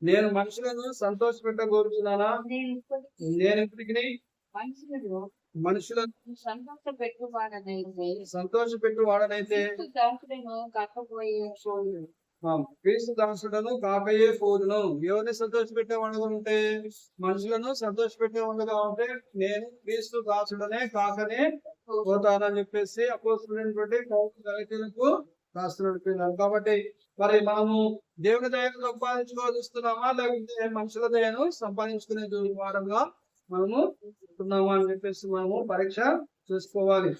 నేను మనుషులను సంతోషపెట్టగోరుచున్నానా? నేను ఇప్పటికి మనుషులను సంతోషపెట్టు వాడనైతే క్రీస్తు దాసుడను కాకయే పోదును. ఎవరిని సంతోషపెట్టేవాడుగా ఉంటే, మనుషులను సంతోషపెట్టేవాడుగా ఉంటే నేను క్రీస్తు దాసుడనే కాకనే పోతానని చెప్పేసి అపోస్తలుడైనటువంటి గలతీయులకు రాస్తున్నాడు. కాబట్టి మరి మనము దేవుని దయను సంపాదించుకోవాలనిస్తున్నామా, లేకపోతే మనుషుల దయను సంపాదించుకునే వారంగా మనము ఉంటున్నామా అని చెప్పేసి మనము పరీక్ష చేసుకోవాలి.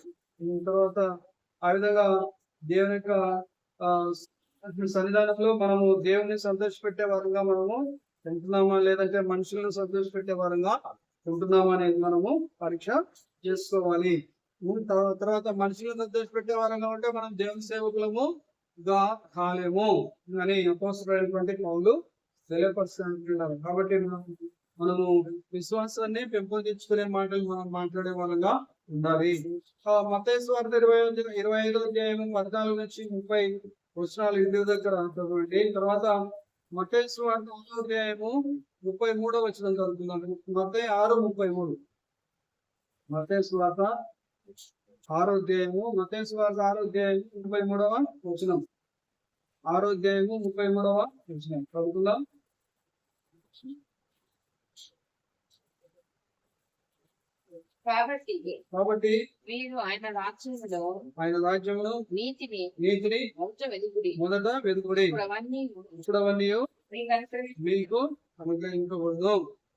తర్వాత ఆ విధంగా దేవుని యొక్క సన్నిధానంలో మనము దేవుని సంతోషపెట్టే వారంగా మనము ఉంటున్నామా, లేదంటే మనుషులను సంతోషపెట్టే వారంగా ఉంటున్నామా అనేది మనము పరీక్ష చేసుకోవాలి. తర్వాత మనుషులను సంతోషపెట్టే వారంగా ఉంటే మనం దేవుని సేవకులము కాలేము అని అపోస్తలుడైనటువంటి పౌలు తెలియపరుస్తున్నారు. కాబట్టి మనము విశ్వాసాన్ని పెంపొందించుకునే మాటలు మనం మాట్లాడే వాళ్ళగా ఉండాలి. మత్తయి సువార్త 25వ అధ్యాయం 14 నుంచి 30 వచనాలు ఇంటి దగ్గర చదవండి. తర్వాత మత్తయి సువార్త 6వ అధ్యాయము 33వ వచనం చదువుతున్నాను. మత్తయి 6:33. మత్తయి సువార్త 6వ అధ్యాయము 33వ వచనం. 6వ అధ్యాయము 33వ వచనం చదువుకుందాం. కాబట్టి మీరు ఆయన రాజ్యములో నీతిని మొదట వెతుకుడి, ఇప్పుడు అవన్నీ మీకు అనుగ్రహించకూడదు.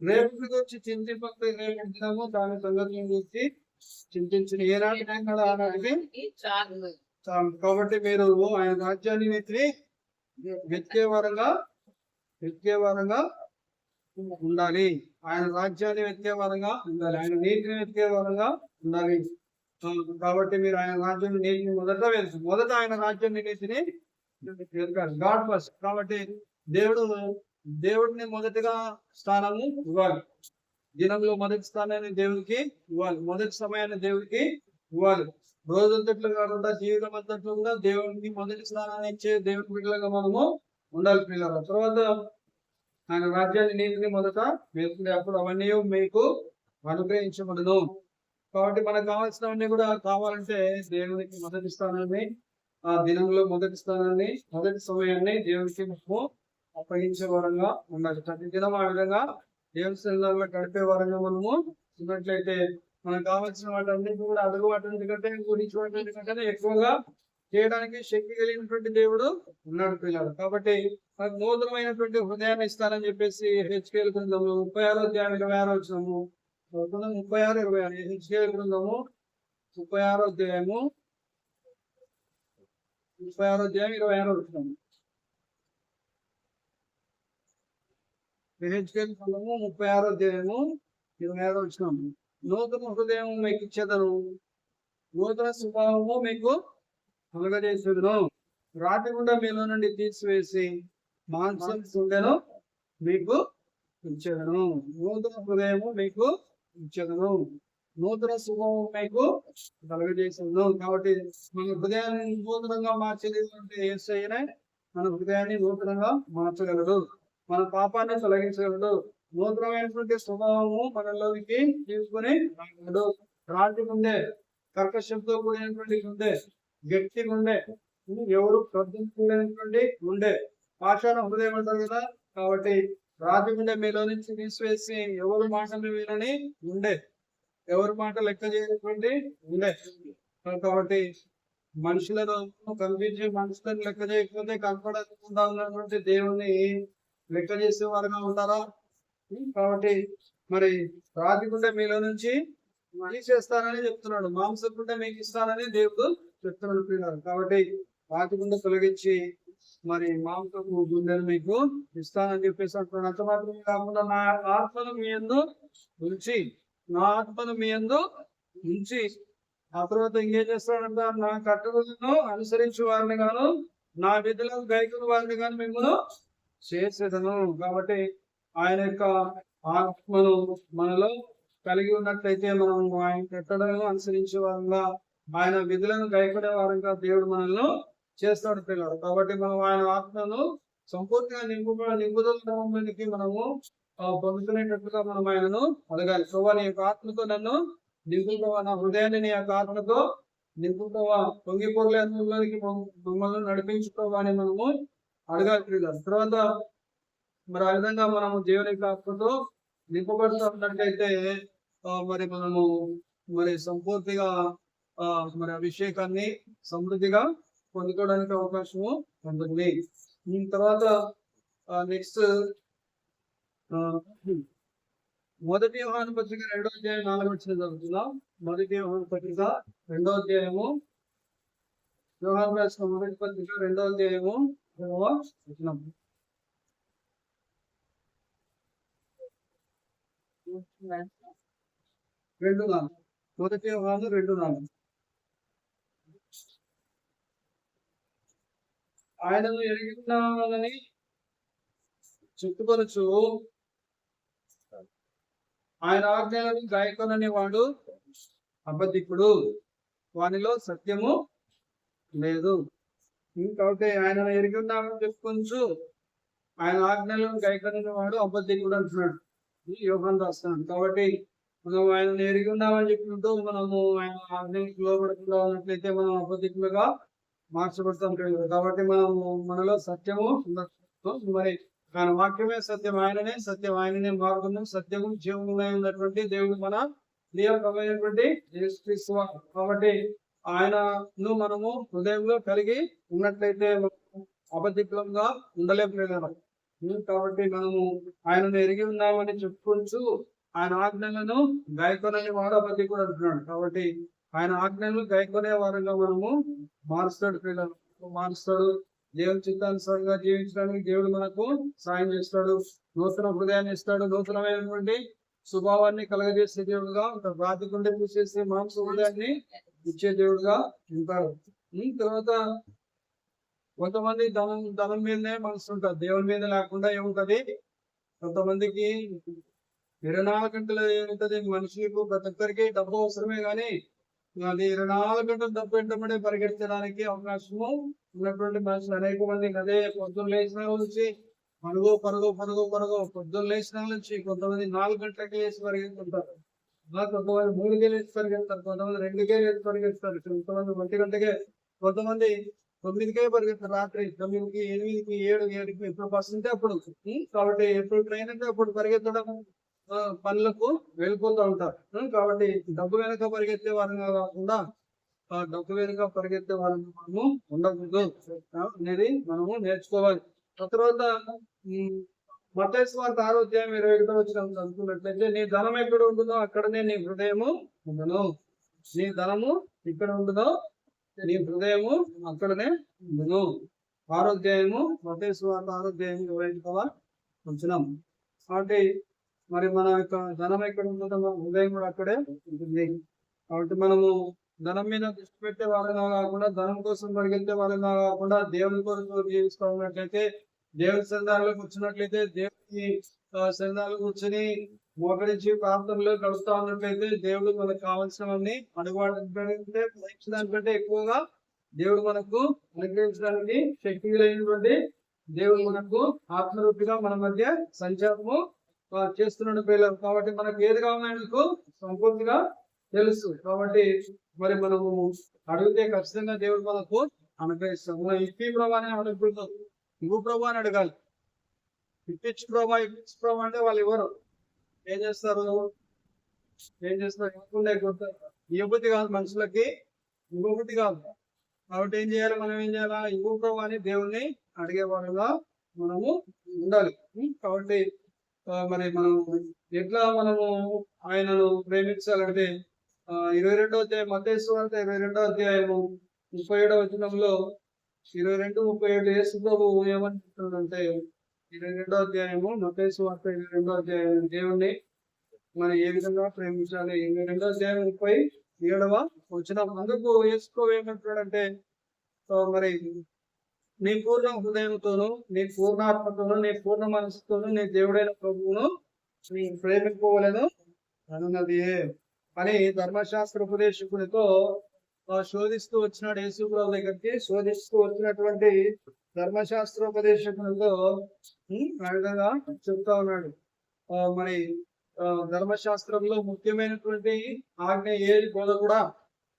రేపు గురించి చింతింపక రేపు దినము దాని సంగతి గురించి చింతించిన ఏనాటికైనా ఆనాటికి చాలు. కాబట్టి మీరు ఆయన రాజ్యాన్ని నీతిని వెతికే వారంగా ఉండాలి. ఆయన రాజ్యాన్ని వెతికే వారంగా ఉండాలి. ఆయన నీతిని వెతికే వారంగా ఉండాలి. కాబట్టి మీరు ఆయన రాజ్యాన్ని నీతిని మొదట ఆయన రాజ్యాన్ని నీతిని వెతకాలి. God first. కాబట్టి దేవుడిని మొదటిగా స్థానము ఇవ్వాలి. దినంలో మొదటి స్థానాన్ని దేవుడికి ఇవ్వాలి. మొదటి సమయాన్ని దేవుడికి ఇవ్వాలి. రోజంతట్లు కాకుండా జీవితం అంతట్లో కూడా దేవుడికి మొదటి స్థానాన్ని ఇచ్చే దేవుడి బిడ్డలుగా మనము ఉండాలి పిల్లలు. తర్వాత ఆయన రాజ్యాన్ని నీతిని మొదట వెతుకునే అప్పుడు అవన్నీ మీకు అనుగ్రహించబడును. కాబట్టి మనకు కావాల్సినవన్నీ కూడా కావాలంటే దేవునికి మొదటి స్థానాన్ని, ఆ దినంలో మొదటి స్థానాన్ని, మొదటి సమయాన్ని దేవునికి మనము అప్పగించే వారంగా ఉండాలి. ప్రతి దినం ఆ విధంగా దేవుని సన్నిధిలో గడిపే వారంగా మనము ఉన్నట్లయితే మనకు కావాల్సిన వాటన్నిటి కూడా అడుగు వాటి కంటే గురించి వాటి కంటే ఎక్కువగా చేయడానికి శక్తి కలిగినటువంటి దేవుడు ఉన్నాడు పిల్లలు. కాబట్టి మనకు నూతనమైనటువంటి హృదయాన్ని ఇస్తానని చెప్పేసి హెచ్కేల్ గ్రంథము 36వ అధ్యాయం 26వ వచనము 36, 26 హెచ్కేల్ గ్రంథము 36వ అధ్యాయము 26వ వచనము. హెచ్కేల్ గ్రంథము 36వ అధ్యాయము 26వ వచనము. నూతన హృదయం మీకు ఇచ్చేదను, నూతన స్వభావము మీకు కలుగజేసేదను, రాతి గుండా మీలో నుండి తీసివేసి మాంసం గుండెను మీకు ఇచ్చేదను. నూతన హృదయము మీకు ఇచ్చేదను, నూతన స్వభావం మీకు కలుగజేసేదను. కాబట్టి మన హృదయాన్ని నూతనంగా మార్చేది అంటే యేసయ్యనే మన హృదయాన్ని నూతనంగా మార్చగలడు, మన పాపాన్ని తొలగించగలడు, నూతనమైనటువంటి స్వభావము మనలోనికి తీసుకుని రాగలడు. రాతి గుండె, కర్కశంతో కూడినటువంటి గుండె, గట్టి గుండె, ఎవరు ప్రవర్తించలేనటువంటి గుండె, పాషాణ హృదయం అంటారు కదా. కాబట్టి రాతి గుండె మీలో నుంచి తీసివేసి ఎవరు మాటలు వినని గుండె, ఎవరి మాట లెక్క చేయనటువంటి గుండె. కాబట్టి మనుషులను కనిపించే మనుషులను లెక్క చేయకపోతే కనపడకుండా ఉన్నటువంటి దేవుని లెక్క చేసేవారుగా ఉంటారా? కాబట్టి మరి రాతి గుండె మీలో నుంచి తీసేస్తానని చెప్తున్నాడు, మాంసం గుండె మీకు ఇస్తానని దేవుడు చెప్తున్నాడు పిల్లలు. కాబట్టి రాతి గుండె తొలగించి మరి మాంసపు గుండెను మీకు ఇస్తానని చెప్పేసి అంటున్నాడు. అంత మాత్రమే కాకుండా నా ఆత్మను మీ యందు ఉంచి, నా ఆత్మను మీ యందు ఉంచి, ఆ తర్వాత ఇంకేం చేస్తాడంట, నా కట్టడలను అనుసరించి వారిని గాను నా విధులను గైకుని వారిని గాను మిమ్మల్ని చేసేదను. కాబట్టి ఆయన యొక్క ఆత్మను మనలో కలిగి ఉన్నట్లయితే మనం ఆయన కట్టడలను అనుసరించే వారంగా, ఆయన విధులను గైకొనే వారంగా దేవుడు మనల్ని చేస్తాడు పిల్లలు. కాబట్టి మనం ఆయన ఆత్మను సంపూర్తిగా నింపుదలకి మనము పొందుకునేటట్టుగా మనం ఆయనను అడగాలి. ప్రభా నీ యొక్క ఆత్మతో నన్ను నింపుకోవా, నా హృదయాన్ని నీ యొక్క ఆత్మతో నింపుకోవా, పొంగిపోలే అందులోనికి మమ్మల్ని నడిపించుకోవా అని మనము అడగాలి పిల్లలు. తర్వాత మరి ఆ విధంగా మనము దేవుని యొక్క ఆత్మతో నింపబడుతున్నట్టయితే మరి మనము మరి సంపూర్తిగా మరి అభిషేకాన్ని సమృద్ధిగా పొందుకోవడానికి అవకాశము ఉంటుంది. దీని తర్వాత నెక్స్ట్ మొదటి యోహాను పత్రిక 2వ అధ్యాయం 4వ వచనం చదువుతున్నాం. మొదటి యోహాను పత్రిక 2వ అధ్యాయము, యోహాను రాసిన మొదటి పత్రిక 2వ అధ్యాయము 2వ వచనం. మొదటి యోహాను 2:4 ఆయనను ఎరిగినామని చెప్పుకొనొచ్చు, ఆయన ఆజ్ఞలను గాయకొనని వాడు అబద్ధికుడు, వానిలో సత్యము లేదు. కాబట్టి ఆయనను ఎరిగి ఉన్నామని చెప్పుకొనొచ్చు, ఆయన ఆజ్ఞలను గాయకొనని వాడు అబద్ధికుడు అంటున్నాడు యోహాను రాస్తున్నాడు. కాబట్టి మనం ఆయన ఎరిగి ఉన్నామని చెప్పినట్టు మనము ఆయన ఆజ్ఞలకు లోబడకుండా ఉన్నట్లయితే మనం అబద్ధికులుగా మార్చబడతాం. కాబట్టి మనము మనలో సత్యము మరి ఆయన వాక్యమే సత్యం, ఆయననే సత్యం, ఆయననే మార్గము సత్యము జీవము ఉన్నటువంటి దేవుడు మన ప్రియమైనటువంటి యేసుక్రీస్తు. కాబట్టి ఆయనను మనము హృదయంలో కలిగి ఉన్నట్లయితే అబద్ధికులంగా ఉండలేకపోయినారు. కాబట్టి మనము ఆయనను ఎరిగి ఉన్నామని చెప్పుకుంటూ ఆయన ఆజ్ఞలను గాయకొనని వాడు అబద్ధికుడు అంటున్నాడు. కాబట్టి ఆయన ఆజ్ఞలను గాయకొనే వారంగా మనము మారుస్తాడు పిల్లలు, మారుస్తాడు. దేవుని చిత్తానుసారంగా జీవించడానికి దేవుడు మనకు సాయం చేస్తాడు, నూతన హృదయాన్ని ఇస్తాడు, నూతనమైనటువంటి స్వభావాన్ని కలగజేసే దేవుడుగా ఉంటాడు, రాతి గుండె తీసేసే మాంస హృదయాన్ని ఇచ్చే దేవుడుగా ఉంటాడు. తర్వాత కొంతమంది ధనం మీదనే మనసు ఉంటుంది, దేవుని మీద లేకుండా ఏముంటది. కొంతమందికి 24 గంటలు ఏముంటది, మనుషులకు ప్రతి ఒక్కరికి డబ్బు అవసరమే కానీ అది 24 గంటలు డబ్బు వెంటబడే పరిగెత్తడానికి అవకాశము ఉన్నటువంటి మనుషులు అనేక మంది. అదే పొద్దున్న లేచిన నుంచి పరుగు పరుగు పరుగు పరుగు పొద్దున్న లేచిన నుంచి కొంతమంది 4 గంటలకి లేచి పరిగెత్తుంటారు, కొంతమంది 3కే లేచి పరిగెత్తారు, కొంతమంది 2కే లేచి పరిగెత్తారు, కొంతమంది 1 గంటకే, కొంతమంది 9కే పరిగెత్తారు, రాత్రి 9కి 8కి 7కి ఎప్పుడు బస్సు ఉంటే అప్పుడు. కాబట్టి ఎప్పుడు ట్రైన్ అంటే అప్పుడు పరిగెత్తడం పనులకు వెళ్ళిపోతూ ఉంటారు. కాబట్టి డబ్బు వెనక పరిగెత్తే వారంగా కాకుండా డబ్బు వెనుక పరిగెత్తే వాళ్ళని మనము ఉండకూడదు అనేది మనము నేర్చుకోవాలి. ఆ తర్వాత మత్తయి సువార్త 6వ అధ్యాయం 21వ వచనం చదువుకున్నట్లయితే, నీ ధనం ఎక్కడ ఉంటుందో అక్కడనే నీ హృదయము ఉండును. నీ ధనము ఇక్కడ ఉంటుందో నీ హృదయము అక్కడనే ఉండును. 6వ అధ్యాయము మత్తయి సువార్త 6వ అధ్యాయం 21వ వచనం. కాబట్టి మరి మన యొక్క ధనం ఎక్కడ ఉంటుందో మన హృదయం కూడా అక్కడే ఉంటుంది. కాబట్టి మనము ధనం మీద దృష్టి పెట్టే వాళ్ళగా కాకుండా, ధనం కోసం పరిగెత్తే వాళ్ళగా కాకుండా, దేవుని కొరకు జీవిస్తూ ఉన్నట్లయితే, దేవుని సన్నిధానంలోకి వచ్చినట్లయితే, దేవుని సన్నిధానంలో కూర్చొని మోకరించి ప్రాంతంలో గడుపుతా ఉన్నట్లయితే, దేవుడు మనకు కావాల్సినవన్నీ అడుగువాడంటే దానికంటే ఎక్కువగా దేవుడు మనకు అనుగ్రహించడానికి శక్తి కలిగినటువంటి దేవుడు మనకు ఆత్మరూపిగా మన మధ్య సంచారము చేస్తున్నాడు పిల్లలు. కాబట్టి మనకు ఏది కావాలనేందుకు సంపూర్తిగా తెలుసు. కాబట్టి మరి మనము అడిగితే ఖచ్చితంగా దేవుడు మనకు అనుగ్రహిస్తాం. మనం ఇప్పి ప్రభా అని అడుగుతున్నాం, ఇవ్వు ప్రభా అని అడగాలి. ఇప్పించు ప్రభా అంటే వాళ్ళు ఎవరు ఏం చేస్తారు ఇవ్వకుండా ఇవ్వబుద్ధి కాదు, మనుషులకి ఇవ్వబుద్ధి కాదు. కాబట్టి ఏం చేయాలి, మనం ఏం చేయాలా, ఇవ్వు ప్రభా అని దేవుణ్ణి అడిగేవాళ్ళుగా మనము ఉండాలి. కాబట్టి మరి మనం ఎట్లా మనము ఆయనను ప్రేమించాలంటే 22వ అధ్యాయం మత్తయి సువార్త 22వ అధ్యాయము 37వ వచనంలో 22:37 యేసు ప్రభువు ఏమంటున్నాడంటే, 22వ అధ్యాయము మత్తయి సువార్త 22వ అధ్యాయం దేవుణ్ణి మనం ఏ విధంగా ప్రేమించాలి. 22వ అధ్యాయం 37వ వచనం. అందుకు యేసు ప్రభు ఏమంటున్నాడంటే, మరి నీ పూర్ణ హృదయంతోను, నీ పూర్ణాత్మతోను, నీ పూర్ణ మనసుతోను నీ దేవుడైన ప్రభువును నీ ప్రేమించుకోవాలను అన్నది అని ధర్మశాస్త్ర ఉపదేశకునితో శోధిస్తూ వచ్చినాడు. యేసు ప్రభు దగ్గరికి శోధిస్తూ వచ్చినటువంటి ధర్మశాస్త్రోపదేశకునితో ఆ విధంగా చెప్తా ఉన్నాడు. మరి ధర్మశాస్త్రంలో ముఖ్యమైనటువంటి ఆజ్ఞ ఏది బోధకుడా,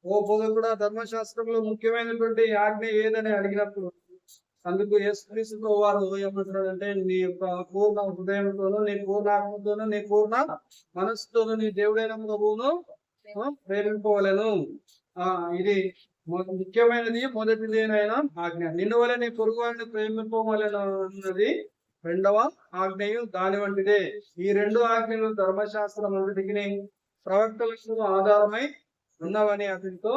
ఓ బోధకుడా ధర్మశాస్త్రంలో ముఖ్యమైనటువంటి ఆజ్ఞ ఏదని అడిగినప్పుడు, అందుకు యేసుక్రీస్తు వారు ఏమంటున్నాడంటే, నీ యొక్క పూర్ణ హృదయంతోనూ, నీ పూర్ణ ఆత్మతోనూ, నీ పూర్ణ మనస్సుతోనూ నీ దేవుడైన ప్రభువును ప్రేమింపవలెను. ఇది ముఖ్యమైనది, మొదటిదేనైనా ఆజ్ఞ. నిన్ను వలె నీ పొరుగు వారిని ప్రేమింపవలెను అన్నది రెండవ ఆజ్ఞయు దాని వంటిదే. ఈ రెండు ఆజ్ఞలు ధర్మశాస్త్రం అంతటికి ప్రవక్తలకు ఆధారమై ఉన్నవని అతనితో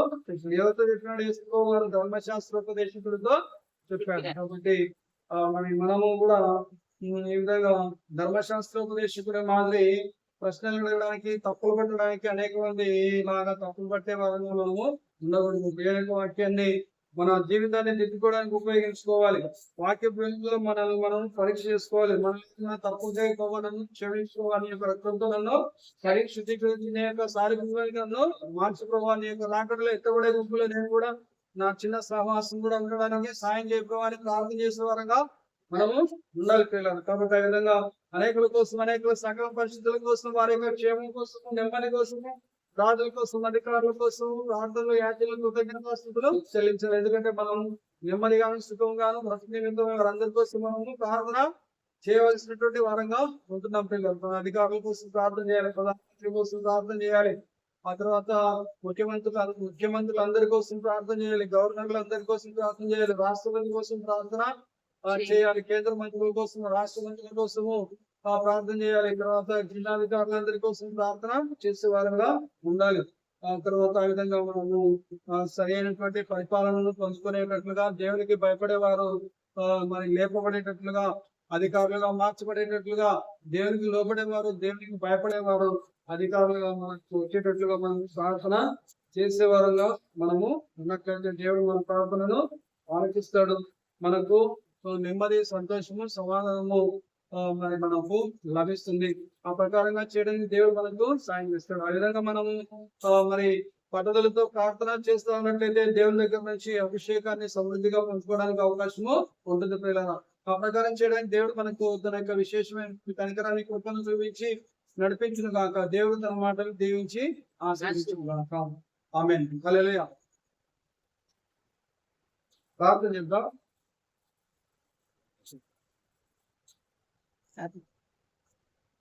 ఎవరితో చెప్పినాడు యేసు వారు ధర్మశాస్త్రోపదేశకుడితో చెప్పాడు. కాబట్టి మరి మనము కూడా ఈ విధంగా ధర్మశాస్త్రోపదేశకుడి మాదిరి ప్రశ్నలు అడగడానికి, తప్పులు పట్టడానికి అనేక మంది ఇలాగా తప్పులు పట్టే వాళ్ళని మనము ఉండకూడదు. దేవుని వాక్యాన్ని మన జీవితాన్ని దిద్దుకోవడానికి ఉపయోగించుకోవాలి. వాక్య వెలుగులో మనల్ని మనం పరీక్ష చేసుకోవాలి. మన తప్పు చేయకపోవడం క్షమించుకోవాలి. యొక్క రక్తంతో నన్ను శుద్ధీకరించి యొక్క సారిపోయి నన్ను మార్చుకోవాలి. యొక్క రాకడలో ఎత్తబడే గుంపులో నేను కూడా నా చిన్న సహవాసం కూడా ఉండడానికి సాయం చేయడానికి ప్రార్థన చేసే వారంగా మనము ఉండాలి పిల్లలు. కాబట్టి ఆ విధంగా అనేకుల కోసం, అనేకుల సకల పరిస్థితుల కోసం, వారి యొక్క క్షేమం కోసం, నెమ్మది కోసము, రాజుల కోసం, అధికారుల కోసం ప్రార్థనలు, యాత్రలు, కృతజ్ఞతాస్తుతులు చెల్లించాలి. ఎందుకంటే మనం నెమ్మదిగాను, సుఖంగాను, భక్తి నిమిత్తం వారందరి కోసం మనము ప్రార్థన చేయవలసినటువంటి వారంగా ఉంటున్నాం పిల్లలు. మన అధికారుల కోసం ప్రార్థన చేయాలి, ప్రధానమంత్రి కోసం ప్రార్థన చేయాలి, ఆ తర్వాత ముఖ్యమంత్రులు అందరి కోసం ప్రార్థన చేయాలి, గవర్నర్లు అందరి కోసం ప్రార్థన చేయాలి, రాష్ట్రపతి కోసం ప్రార్థన చేయాలి, కేంద్ర మంత్రుల కోసం, రాష్ట్ర మంత్రుల కోసము ప్రార్థన చేయాలి, తర్వాత జిల్లాధికారులందరి కోసం ప్రార్థన చేసే వారంగా ఉండాలి. ఆ తర్వాత ఆ విధంగా మనము సరైనటువంటి పరిపాలనను పంచుకునేటట్లుగా, దేవునికి భయపడేవారు మరి లేపబడేటట్లుగా, అధికారులుగా మార్చబడేటట్లుగా, దేవునికి లోబడేవారు, దేవునికి భయపడేవారు అధికారులుగా మనకు వచ్చేటట్లుగా మనం ప్రార్థన చేసేవారుగా మనము ఉన్నట్లయితే దేవుడు మన ప్రార్థనను ఆలకిస్తాడు. మనకు నెమ్మది, సంతోషము, సమాధానము మరి మనకు లభిస్తుంది. ఆ ప్రకారంగా చేయడానికి దేవుడు మనకు సాయం చేస్తాడు. ఆ విధంగా మనము మరి పట్టుదలతో ప్రార్థన చేస్తా ఉన్నట్లయితే దేవుని దగ్గర నుంచి అభిషేకాన్ని సమృద్ధిగా పంచుకోవడానికి అవకాశము ఉంటుంది పిల్లల. ఆ ప్రకారం చేయడానికి దేవుడు మనకు తన యొక్క విశేషమైన కనికరాన్ని, కృపను చూపించి నడిపించును గాక. దేవుడు తన మాటలు దీవించి ఆశీర్వదించును గాక. ఆమేన్. హల్లెలూయా. ప్రార్థన చేద్దాం.